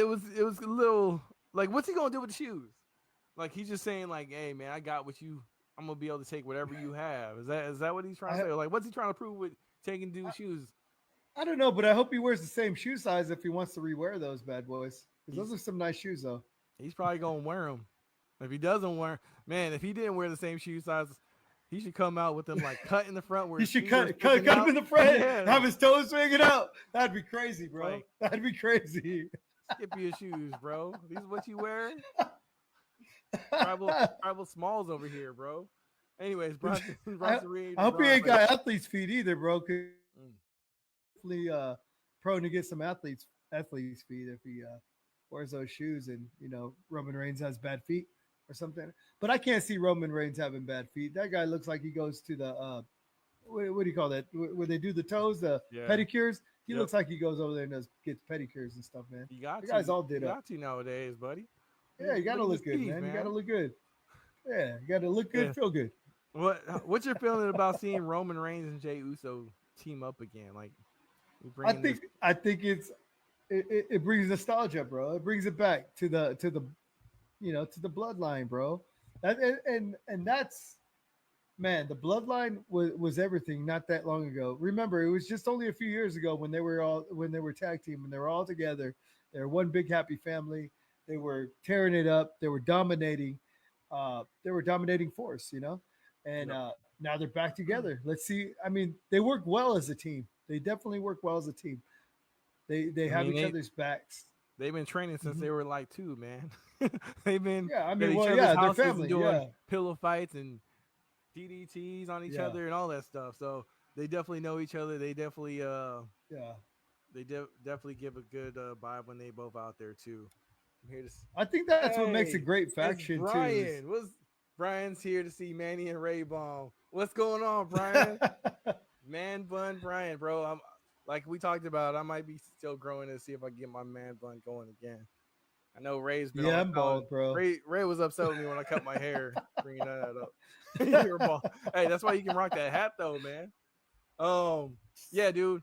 a little like, what's he gonna do with the shoes? Like he's just saying, like, hey man, I got what you. I'm gonna be able to take whatever you have. Is that what he's trying to say? Or like, what's he trying to prove with taking dude's shoes? I don't know, but I hope he wears the same shoe size if he wants to rewear those bad boys. Because those are some nice shoes, though. He's probably gonna wear them. If he doesn't wear, man, if he didn't wear the same shoe size, he should come out with them like cut in the front. Where he should cut him in the front, have his toes swinging out. That'd be crazy, bro. Like, that'd be crazy. Skip your shoes, bro. These are what you wear. Tribal Smalls over here, bro. Anyways, Bronson Reed. I hope he ain't got athlete's feet either, bro. Definitely prone to get some athlete's feet if he wears those shoes and Roman Reigns has bad feet or something. But I can't see Roman Reigns having bad feet. That guy looks like he goes to the what do you call that? Where they do the toes, the pedicures. He looks like he goes over there and gets pedicures and stuff, man. You got the guys all did you up. got to nowadays, buddy. Yeah, you gotta look good, man. You gotta look good. Yeah, you gotta look good, feel good. What's your feeling about seeing Roman Reigns and Jey Uso team up again? Like, I think it brings nostalgia, bro. It brings it back to the bloodline, bro. And that's, man, the bloodline was everything not that long ago. Remember, it was just only a few years ago when they were tag team and they were all together. They were one big happy family. They were tearing it up. They were dominating. They were dominating force, and Yep. now they're back together. Let's see. I mean, they work well as a team. They definitely work well as a team. They I have mean, each other's backs. they've been training since Mhm. they were like 2, man. They've been Yeah, I at mean, each well, other's yeah, they're houses and family. doing Yeah, pillow fights and DDTs on each yeah, other and all that stuff. So they definitely know each other. They definitely yeah. definitely give a good vibe when they both out there too. I'm here to I think that's what makes a Hey, great it's faction too. Is Brian. Brian's here to see Manny and RayBomb. What's going on, Brian? Man bun Brian, bro. I'm like we talked about. I might be still growing to see if I can get my man bun going again. I know Ray's been yeah, on I'm calling. bald, bro. Ray was upset with me when I cut my hair, bringing that up. You're bald. Hey, that's why you can rock that hat though, man. Yeah, dude.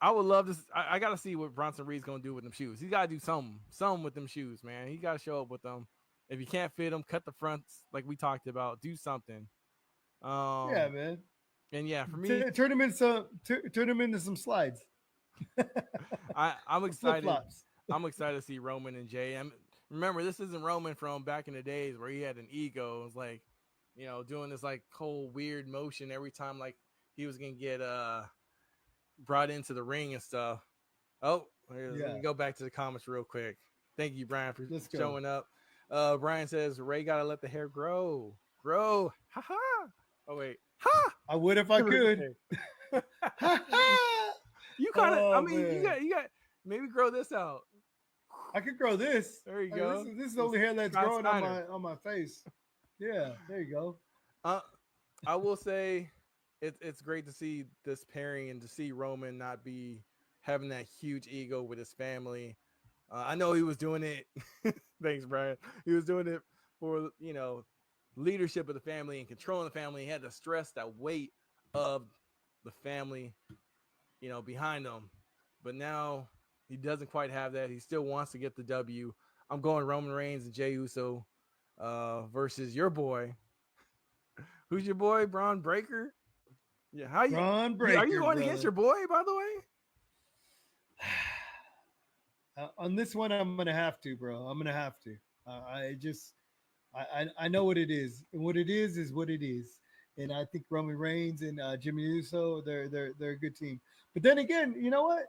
I would love to. I got to see what Bronson Reed's gonna do with them shoes. He's got to do something with them shoes, man. He got to show up with them. If you can't fit them, cut the fronts like we talked about. Do something. Yeah, Um, man. and yeah, for me, Turn them into some slides, I'm some flip excited. flops. I'm excited to see Roman and Jay. Remember, this isn't Roman from back in the days where he had an ego. It was like, doing this like whole weird motion every time like he was gonna get brought into the ring and stuff. Oh, let Yeah, me go back to the comments real quick. Thank you, Brian, for let's go. showing up. Brian says Ray gotta let the hair grow. Ha ha. Oh wait. Ha. I would if I could. Ricochet. Ha ha! You kind of. I Oh mean, man, you got. Maybe grow this out. I could grow this. There you Hey, go. this is the only hair that's Scott growing Steiner. on my face. Yeah, there you go. Uh, I will say, it's great to see this pairing and to see Roman not be having that huge ego with his family. I know he was doing it. Thanks, Brian. He was doing it for leadership of the family and controlling the family. He had to stress that weight of the family, behind him. But now he doesn't quite have that. He still wants to get the W. I'm going Roman Reigns and Jey Uso versus your boy. Who's your boy? Braun Breaker? Yeah. How you? Braun Are you Breaker, going against brother. your boy? By the way. On this one, I'm gonna have to, bro. I'm gonna have to. I know what it is, and what it is what it is. And I think Roman Reigns and Jimmy Uso, they're a good team. But then again, you know what?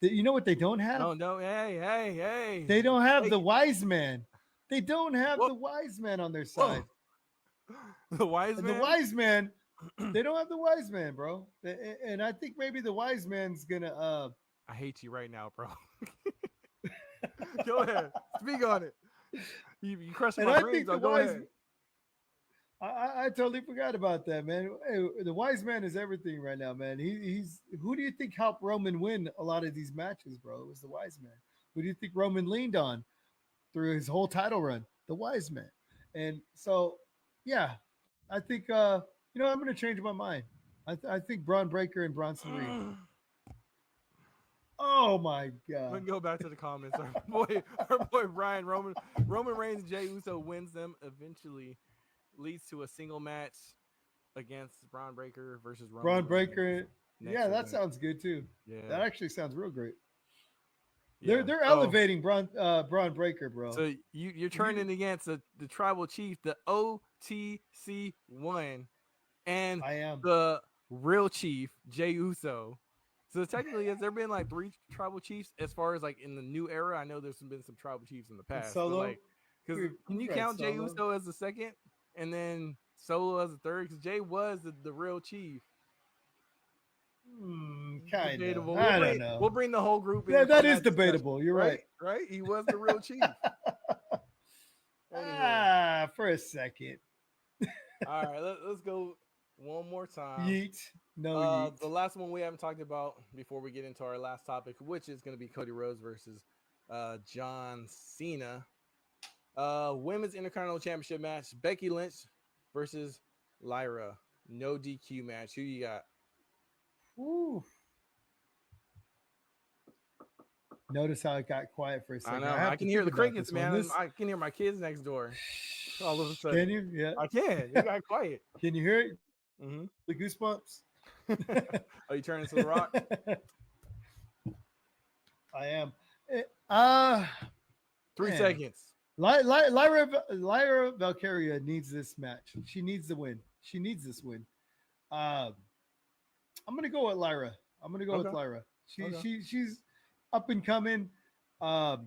You know what they don't have? Oh no! Hey! They don't have Hey, the wise man. They don't have whoa, the wise man on their whoa. side. The wise And man. the wise man, they don't have the wise man, bro. And I think maybe the wise man's gonna I hate you right now, bro. Go ahead. Speak on it. You crushing and my I dreams. think the Though. Go wise ahead. I totally forgot about that, man. Hey, the wise man is everything right now, man. He's who do you think helped Roman win a lot of these matches, bro? It was the wise man. Who do you think Roman leaned on through his whole title run? The wise man. And so, yeah, I think I'm gonna change my mind. I think Braun Breaker and Bronson Reed. Oh my god. Let me go back to the comments. Our boy Brian Roman Reigns and Jey Uso wins them eventually, leads to a single match against Braun Breaker versus Roman Braun Reigns. Breaker. Next Yeah, that event. sounds good too. Yeah. That actually sounds real great. Yeah. They're elevating Braun Breaker, bro. So you're turning against the tribal chief, the OTC one, and I am. the real chief, Jey Uso. So technically, has there been like 3 tribal chiefs as far as like in the new era? I know there's been some tribal chiefs in the past. But Solo? like, because can you Right, count Jey Solo. Uso as the second and then Solo as the third? Because Jay was the real chief. Kind of. Debatable. I don't know. We'll bring the whole group in. Yeah, for that is discussion, debatable. You're right. Right? He was the real chief. Anyway. For a second. All right, let's go one more time. Yeet. No yeet. The last one we haven't talked about before we get into our last topic, which is going to be Cody Rhodes versus John Cena. Women's Intercontinental Championship match: Becky Lynch versus Lyra. No DQ match. Who you got? Ooh. Notice how it got quiet for a I second. know. have I to can hear think the about crickets, this one. man. This, I can hear my kids next door. All of a sudden. can you? Yeah. I can. It got quiet. Can you hear it? Mm-hmm. The goosebumps. Are you turning to the rock? I am. 3 Man. seconds. Lyra Valkyria needs this match. She needs the win. She needs this win. I'm gonna go with Lyra. I'm gonna go with Lyra. She's up and coming. And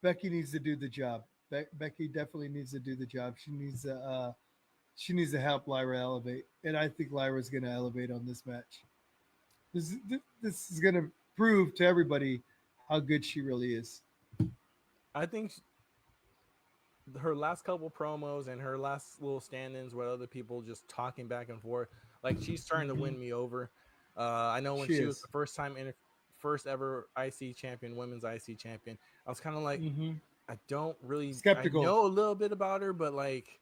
Becky needs to do the job. Becky definitely needs to do the job. She needs to help Lyra elevate, and I think Lyra's gonna elevate on this match. This is gonna prove to everybody how good she really is. I think her last couple promos and her last little stand-ins with other people just talking back and forth, like she's starting to win me over. I know when she was the first ever IC champion, women's IC champion, I was kind of like, I don't really skeptical. I know a little bit about her, but like,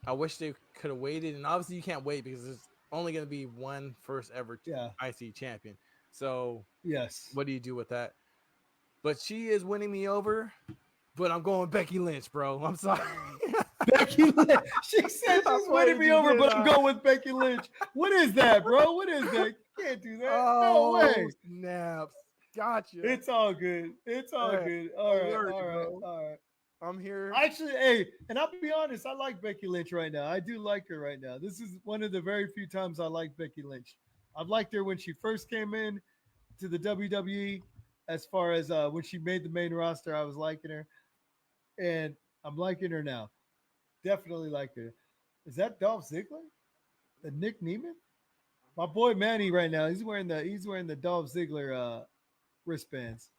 I wish they could have waited. And obviously, you can't wait because there's only going to be one first ever IC champion. So yes, what do you do with that? But she is winning me over. But I'm going Becky Lynch, bro. I'm sorry. Becky Lynch. She said she's winning me over, but I'm going with Becky Lynch. What is that, bro? What is that? You can't do that. No way. Snaps. Gotcha. It's all good. It's all good. All right. I'm here. Actually, hey, and I'll be honest, I like Becky Lynch right now. I do like her right now. This is one of the very few times I like Becky Lynch. I've liked her when she first came in to the WWE. As far as when she made the main roster, I was liking her. And I'm liking her now. Definitely like her. Is that Dolph Ziggler? The Nick Neiman? My boy Manny right now. He's wearing the Dolph Ziggler wristbands.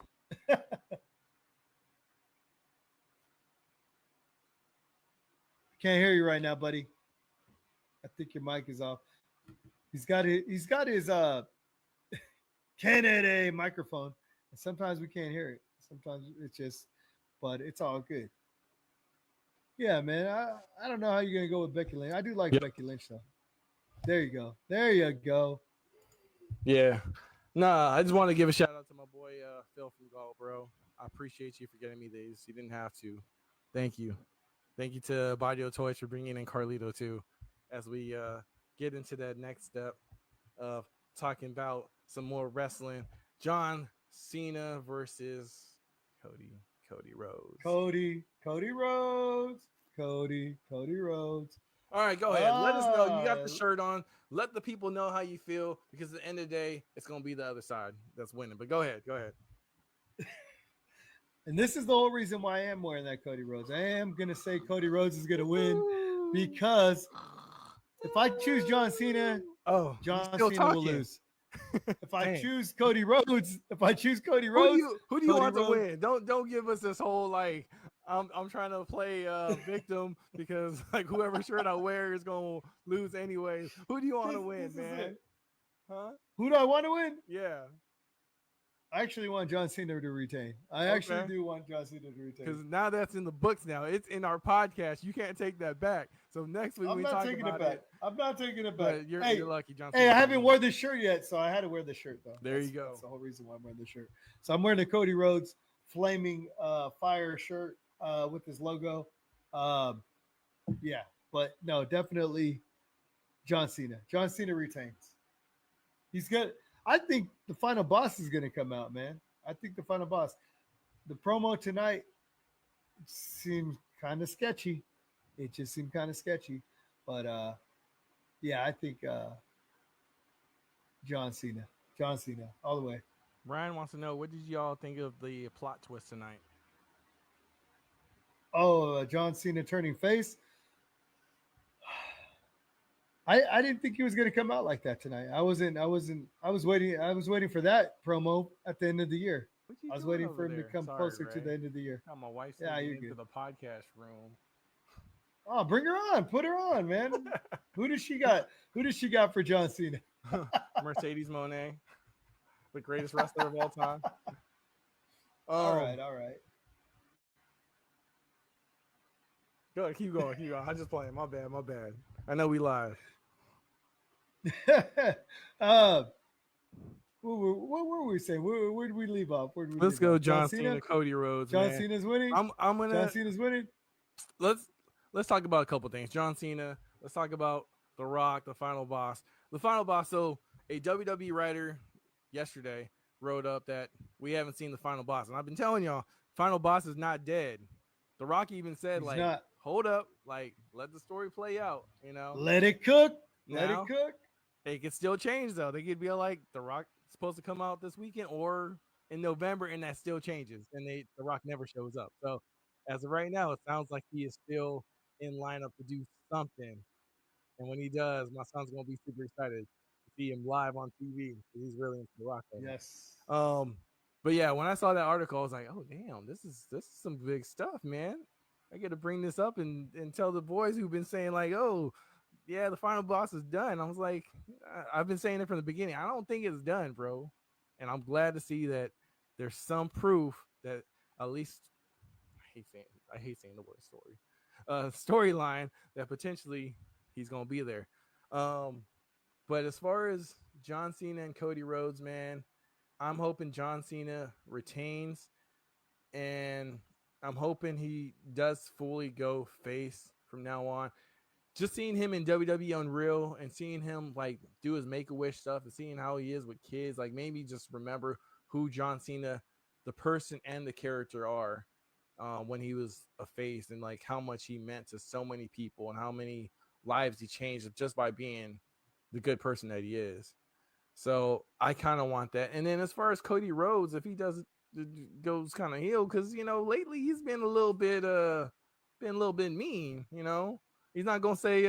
Can't hear you right now, buddy. I think your mic is off. He's got his Kennedy microphone. And sometimes we can't hear it. Sometimes it's just, but it's all good. Yeah, man. I don't know how you're gonna go with Becky Lynch. I do like Becky Lynch though. There you go. There you go. Yeah. Nah, I just want to give a shout out to my boy Phil from Galt, bro. I appreciate you for getting me these. You didn't have to. Thank you. Thank you to Badio Toys for bringing in Carlito too, as we get into that next step of talking about some more wrestling. John Cena versus Cody Rhodes. Cody Rhodes. All right, go ahead. Let us know. You got the shirt on. Let the people know how you feel, because at the end of the day, it's going to be the other side that's winning. But go ahead. And this is the whole reason why I am wearing that Cody Rhodes. I am going to say Cody Rhodes is going to win, because if I choose John Cena, John Cena will lose. If I choose Cody Rhodes, who do you want to win? Don't give us this whole like I'm trying to play victim because like whoever shirt I wear is gonna lose anyways. Who do you want to win, man? Huh? Who do I want to win? Yeah. I actually want John Cena to retain. I actually do want John Cena to retain. Because now that's in the books now. It's in our podcast. You can't take that back. So next week I'm not taking it back. I'm not taking it back. You're lucky, John. Hey, I haven't worn this shirt yet, so I had to wear the shirt though. There you go. That's the whole reason why I'm wearing the shirt. So I'm wearing the Cody Rhodes flaming fire shirt with his logo. Yeah, but no, definitely John Cena. John Cena retains. He's good. I think the final boss is going to come out, man. I think the final boss. The promo tonight seemed kind of sketchy. It just seemed kind of sketchy. But, yeah, I think John Cena. John Cena, all the way. Brian wants to know, what did y'all think of the plot twist tonight? Oh, John Cena turning face. I didn't think he was going to come out like that tonight. I was waiting for that promo at the end of the year. I was waiting for him to come closer to the end of the year. My wife's into the podcast room. Oh, bring her on. Put her on, man. Who does she got? Who does she got for John Cena? Mercedes Moné, the greatest wrestler of all time. All right. Go ahead, keep going. I'm just playing. My bad. I know we live. What were we saying? Where did we leave off? Where did we Let's leave go, off? John Cena, Cody Rhodes, John man. Cena's winning. I'm John gonna Cena's winning. let's talk about a couple things. John Cena. Let's talk about The Rock, the final boss. The final boss. So a WWE writer yesterday wrote up that we haven't seen the final boss, and I've been telling y'all, final boss is not dead. The Rock even said, He's like, not. hold up, like, let the story play out. You know, Let it cook. Let now it cook. it could still change though. They could be like, The Rock supposed to come out this weekend or in November, and that still changes, and The Rock never shows up. So as of right now, it sounds like he is still in lineup to do something. And when he does, my son's gonna be super excited to see him live on TV because he's really into The Rock right Yes. now. But yeah, when I saw that article, I was like, oh damn, this is some big stuff, man. I get to bring this up and tell the boys who've been saying like, oh yeah, the final boss is done. I was like, I've been saying it from the beginning. I don't think it's done, bro. And I'm glad to see that there's some proof that at least I hate saying the word storyline that potentially he's gonna be there. But as far as John Cena and Cody Rhodes, man, I'm hoping John Cena retains, and I'm hoping he does fully go face from now on. Just seeing him in WWE Unreal and seeing him like do his Make-A-Wish stuff and seeing how he is with kids, like maybe just remember who John Cena, the person and the character are when he was a face, and like how much he meant to so many people and how many lives he changed just by being the good person that he is. So I kind of want that. And then as far as Cody Rhodes, if he goes kind of heel, because lately he's been a little bit mean. He's not gonna say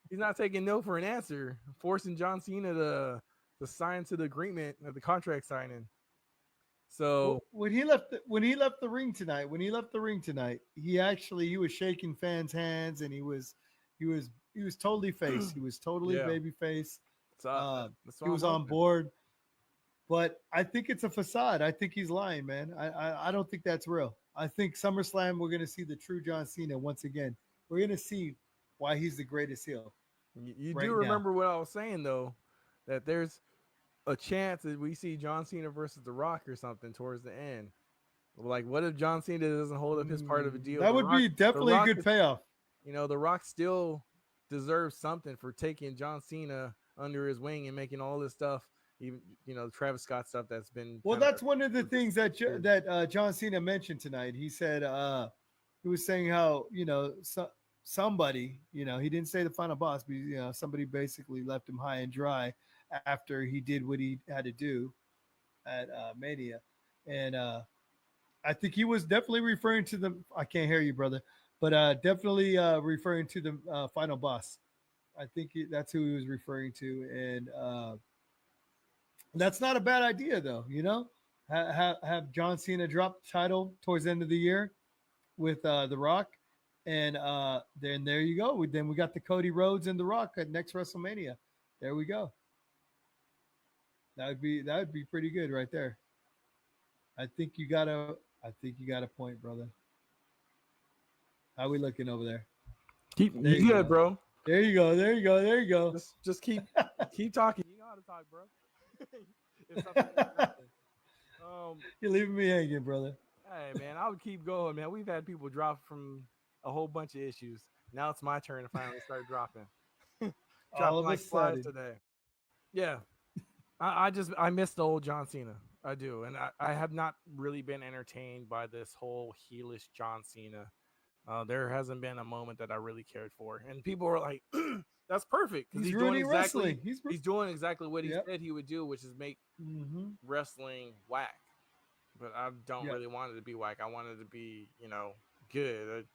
he's not taking no for an answer, forcing John Cena to sign to the agreement at the contract signing. So when he left the ring tonight, he was shaking fans' hands, and he was totally face. He was totally baby face. He was on board, but I think it's a facade. I think he's lying, man. I don't think that's real. I think SummerSlam we're gonna see the true John Cena once again. We're gonna see why he's the greatest heel. You do remember what I was saying though, that there's a chance that we see John Cena versus The Rock or something towards the end. Like, what if John Cena doesn't hold up his part of a deal? That would be definitely a good payoff. The Rock still deserves something for taking John Cena under his wing and making all this stuff, even Travis Scott stuff that's been. Well, that's one of the things that John Cena mentioned tonight. He said he was saying how somebody he didn't say the final boss, but somebody basically left him high and dry after he did what he had to do at Mania, and I think he was definitely referring to the. I can't hear you, brother, but definitely referring to the final boss. I think that's who he was referring to, and that's not a bad idea, though. Have John Cena drop the title towards the end of the year with The Rock, and then there you go. Then we got the Cody Rhodes and The Rock at next WrestleMania. There we go. That would be pretty good right there. I think you got a point, brother. How we looking over there? You good, bro. There you go. Just keep talking. You know how to talk, bro. You're leaving me hanging, brother. Hey, man, I would keep going, man. We've had people drop from a whole bunch of issues. Now it's my turn to finally start dropping. All of like a flies sudden. today. Yeah. I miss the old John Cena. I do. And I have not really been entertained by this whole heelish John Cena. There hasn't been a moment that I really cared for. And people were like, that's perfect. He's doing wrestling. He's doing exactly what he said he would do, which is make wrestling whack. But I don't really want it to be whack. I want it to be, good.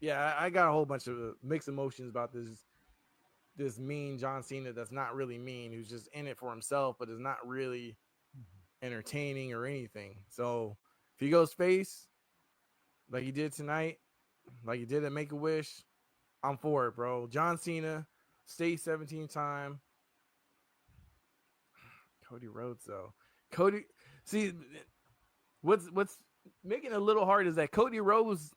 I got a whole bunch of mixed emotions about this mean John Cena that's not really mean, who's just in it for himself, but is not really entertaining or anything. So if he goes face like he did tonight, like he did at Make-A-Wish, I'm for it, bro. John Cena, state 17-time. Cody Rhodes, though. See, what's making it a little hard is that Cody Rhodes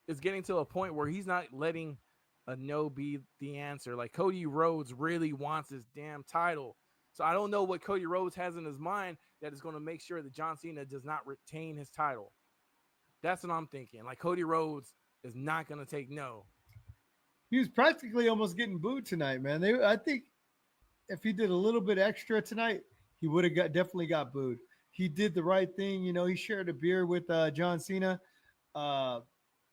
is getting to a point where he's not letting a no be the answer. Like, Cody Rhodes really wants this damn title So I don't know what Cody Rhodes has in his mind that is going to make sure that John Cena does not retain his title. That's what I'm thinking. Like Cody Rhodes is not going to take no. He was practically almost getting booed tonight, man. I think if he did a little bit extra tonight, he would have definitely got booed. He did the right thing, he shared a beer with John Cena, and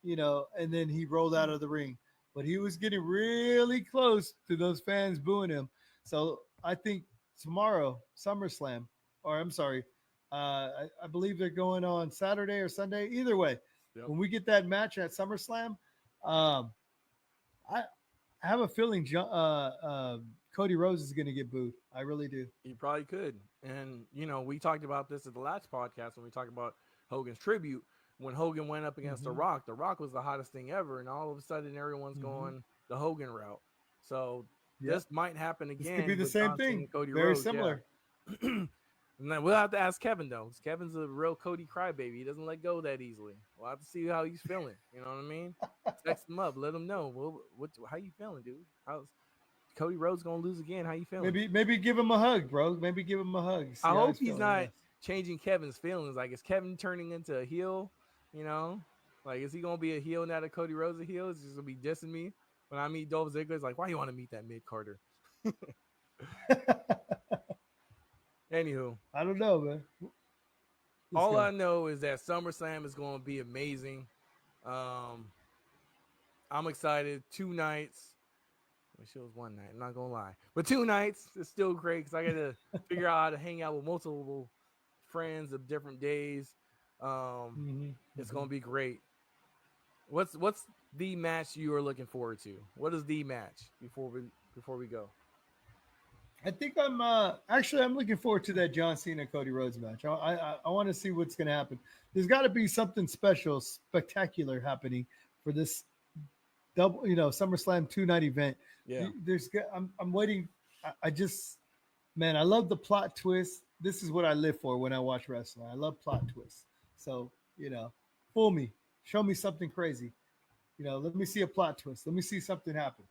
then he rolled out of the ring. But he was getting really close to those fans booing him. So I think tomorrow, SummerSlam, or I'm sorry, I believe they're going on Saturday or Sunday. Either way, when we get that match at SummerSlam, I have a feeling Cody Rhodes is going to get booed. I really do. He probably could. And, we talked about this at the last podcast when we talked about Hogan's tribute. When Hogan went up against The Rock was the hottest thing ever. And all of a sudden, everyone's going the Hogan route. So this might happen again. This could be the same thing. Cody Very Rhodes, similar. Yeah. And then we'll have to ask Kevin, though. Kevin's a real Cody crybaby. He doesn't let go that easily. We'll have to see how he's feeling. You know what I mean? Text him up. Let him know. Well, how you feeling, dude? How's Cody Rhodes going to lose again? How you feeling? Maybe give him a hug, bro. Maybe give him a hug. I hope he's not changing Kevin's feelings. Like, is Kevin turning into a heel? Like, is he going to be a heel now that Cody Rhodes is a heel? Is he just going to be dissing me when I meet Dolph Ziggler? It's like, why you want to meet that mid-carder? Anywho. I don't know, man. All I know is that SummerSlam is going to be amazing. I'm excited. 2 nights. Wish it was 1 night. I'm not going to lie. But 2 nights is still great because I got to figure out how to hang out with multiple friends of different days. It's going to be great. What's the match you are looking forward to? What is the match before we go? I think I'm looking forward to that John Cena Cody Rhodes match. I want to see what's going to happen. There's got to be something special, spectacular happening for this double, SummerSlam 2-night event. Yeah. I'm waiting. I love the plot twist. This is what I live for when I watch wrestling. I love plot twists. So, fool me, show me something crazy. Let me see a plot twist. Let me see something happen.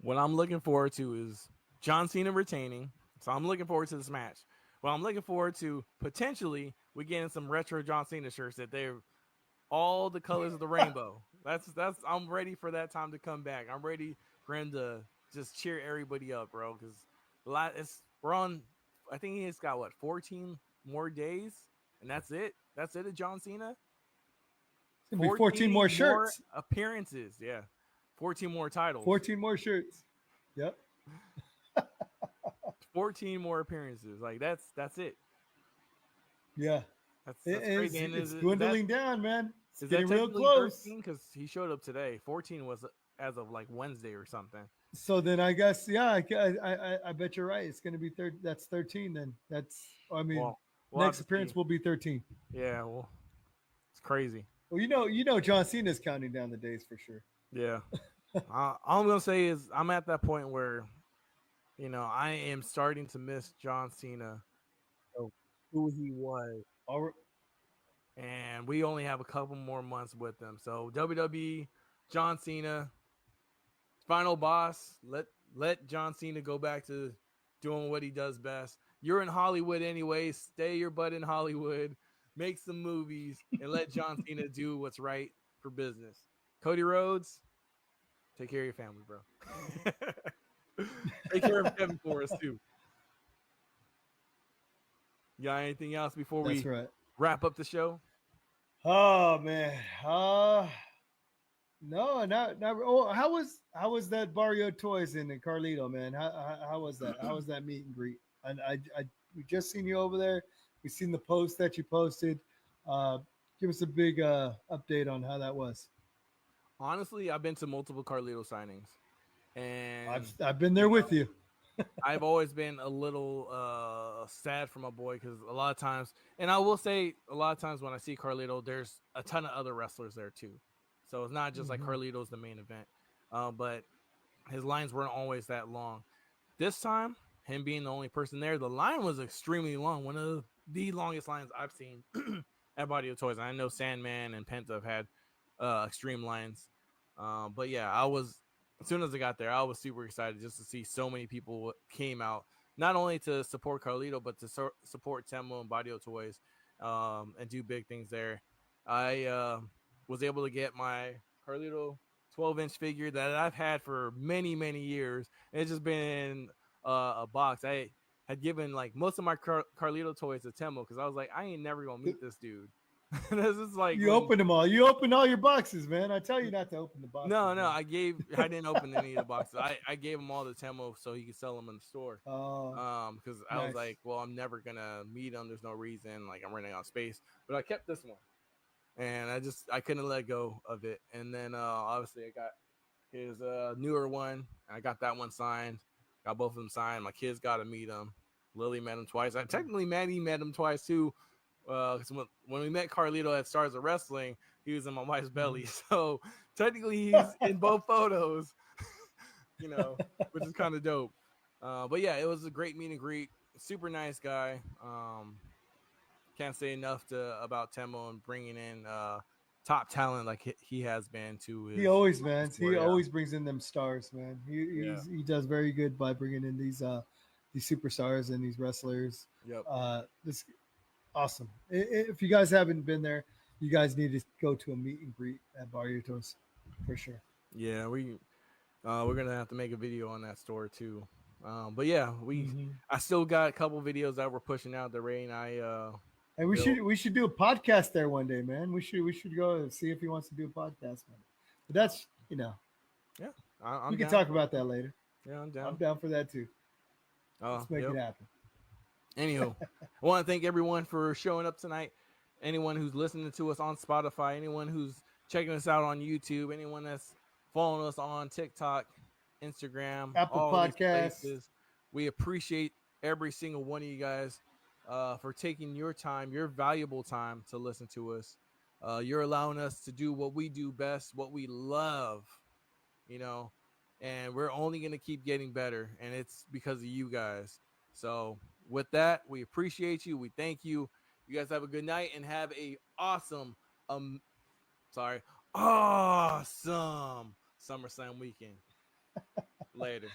What I'm looking forward to is John Cena retaining. So I'm looking forward to this match. Well, I'm looking forward to potentially we getting some retro John Cena shirts that they're all the colors of the rainbow. That's I'm ready for that time to come back. I'm ready for him to just cheer everybody up, bro. Because we're on. I think he's got 14 more days, and that's it. That's it at John Cena. It's gonna be 14 more shirts, more appearances. Yeah, 14 more titles, 14 more shirts. Yep. 14 more appearances. Like that's it. Yeah. That's crazy. It's dwindling down, man. It's getting real close. Because he showed up today. 14 was as of like Wednesday or something. So then I guess, I bet you're right. It's going to be That's 13 then. Next appearance will be 13. Yeah, well, it's crazy. Well, John Cena's counting down the days for sure. Yeah. All I'm going to say is I'm at that point where, I am starting to miss John Cena, who he was. And we only have a couple more months with him. So WWE, John Cena, final boss. Let John Cena go back to doing what he does best. You're in Hollywood anyway. Stay your butt in Hollywood. Make some movies and let John Cena do what's right for business. Cody Rhodes, take care of your family, bro. Take care of Kevin for us too. You got anything else before we wrap up the show? Oh man. No, not. Oh, how was that Barrio Toys in Carlito, man? How was that? How was that meet and greet? And we just seen you over there. We seen the post that you posted. Give us a big update on how that was. Honestly, I've been to multiple Carlito signings, and I've been there with you. I've always been a little sad for my boy because a lot of times, and I will say a lot of times when I see Carlito, there's a ton of other wrestlers there too. So it's not just like Carlito's the main event, but his lines weren't always that long. This time, him being the only person there, the line was extremely long. One of the longest lines I've seen at Body of Toys. I know Sandman and Penta have had extreme lines, but yeah, as soon as I got there, I was super excited just to see so many people came out not only to support Carlito, but to support Temo and Barrio Toys, and do big things there. I was able to get my Carlito 12-inch figure that I've had for many, many years. It's just been in a box. I had given like most of my Carlito toys to Temo because I was like, I ain't never gonna meet this dude. This is like You opened them all. You opened all your boxes, man. I tell you not to open the boxes. no, man. I didn't open any of the boxes. I gave them all to Temo so he could sell them in the store. Oh, Because I was nice. like, well, I'm never gonna meet him. There's no reason. Like I'm running out of space. But I kept this one, and I couldn't let go of it. And then obviously I got his newer one. I got that one signed. Got both of them signed. My kids got to meet him. Lily met him twice. Manny met him twice too. Because when we met Carlito at Stars of Wrestling, he was in my wife's belly. So technically, he's in both photos. Which is kind of dope. But yeah, it was a great meet and greet. Super nice guy. Can't say enough about Temo and bringing in top talent like he has been to his. He always, man. store, He yeah. always brings in them stars, man. He does very good by bringing in these superstars and these wrestlers. Yep. This awesome. If you guys haven't been there, you guys need to go to a meet and greet at Barrios for sure. Yeah, we're gonna have to make a video on that store too. But yeah, I still got a couple videos that we're pushing out that Ray and I. And we should do a podcast there one day, man. We should go and see if he wants to do a podcast, man. But that's Yeah, we can talk about that later. Yeah, I'm down. I'm down for that too. Let's make it happen. Anywho, I want to thank everyone for showing up tonight. Anyone who's listening to us on Spotify, anyone who's checking us out on YouTube, anyone that's following us on TikTok, Instagram, Apple all Podcasts. these places. We appreciate every single one of you guys for taking your time, your valuable time to listen to us. You're allowing us to do what we do best, what we love, and we're only going to keep getting better, and it's because of you guys. So with that, we appreciate you. We thank you. You guys have a good night and have a awesome SummerSlam weekend. Later.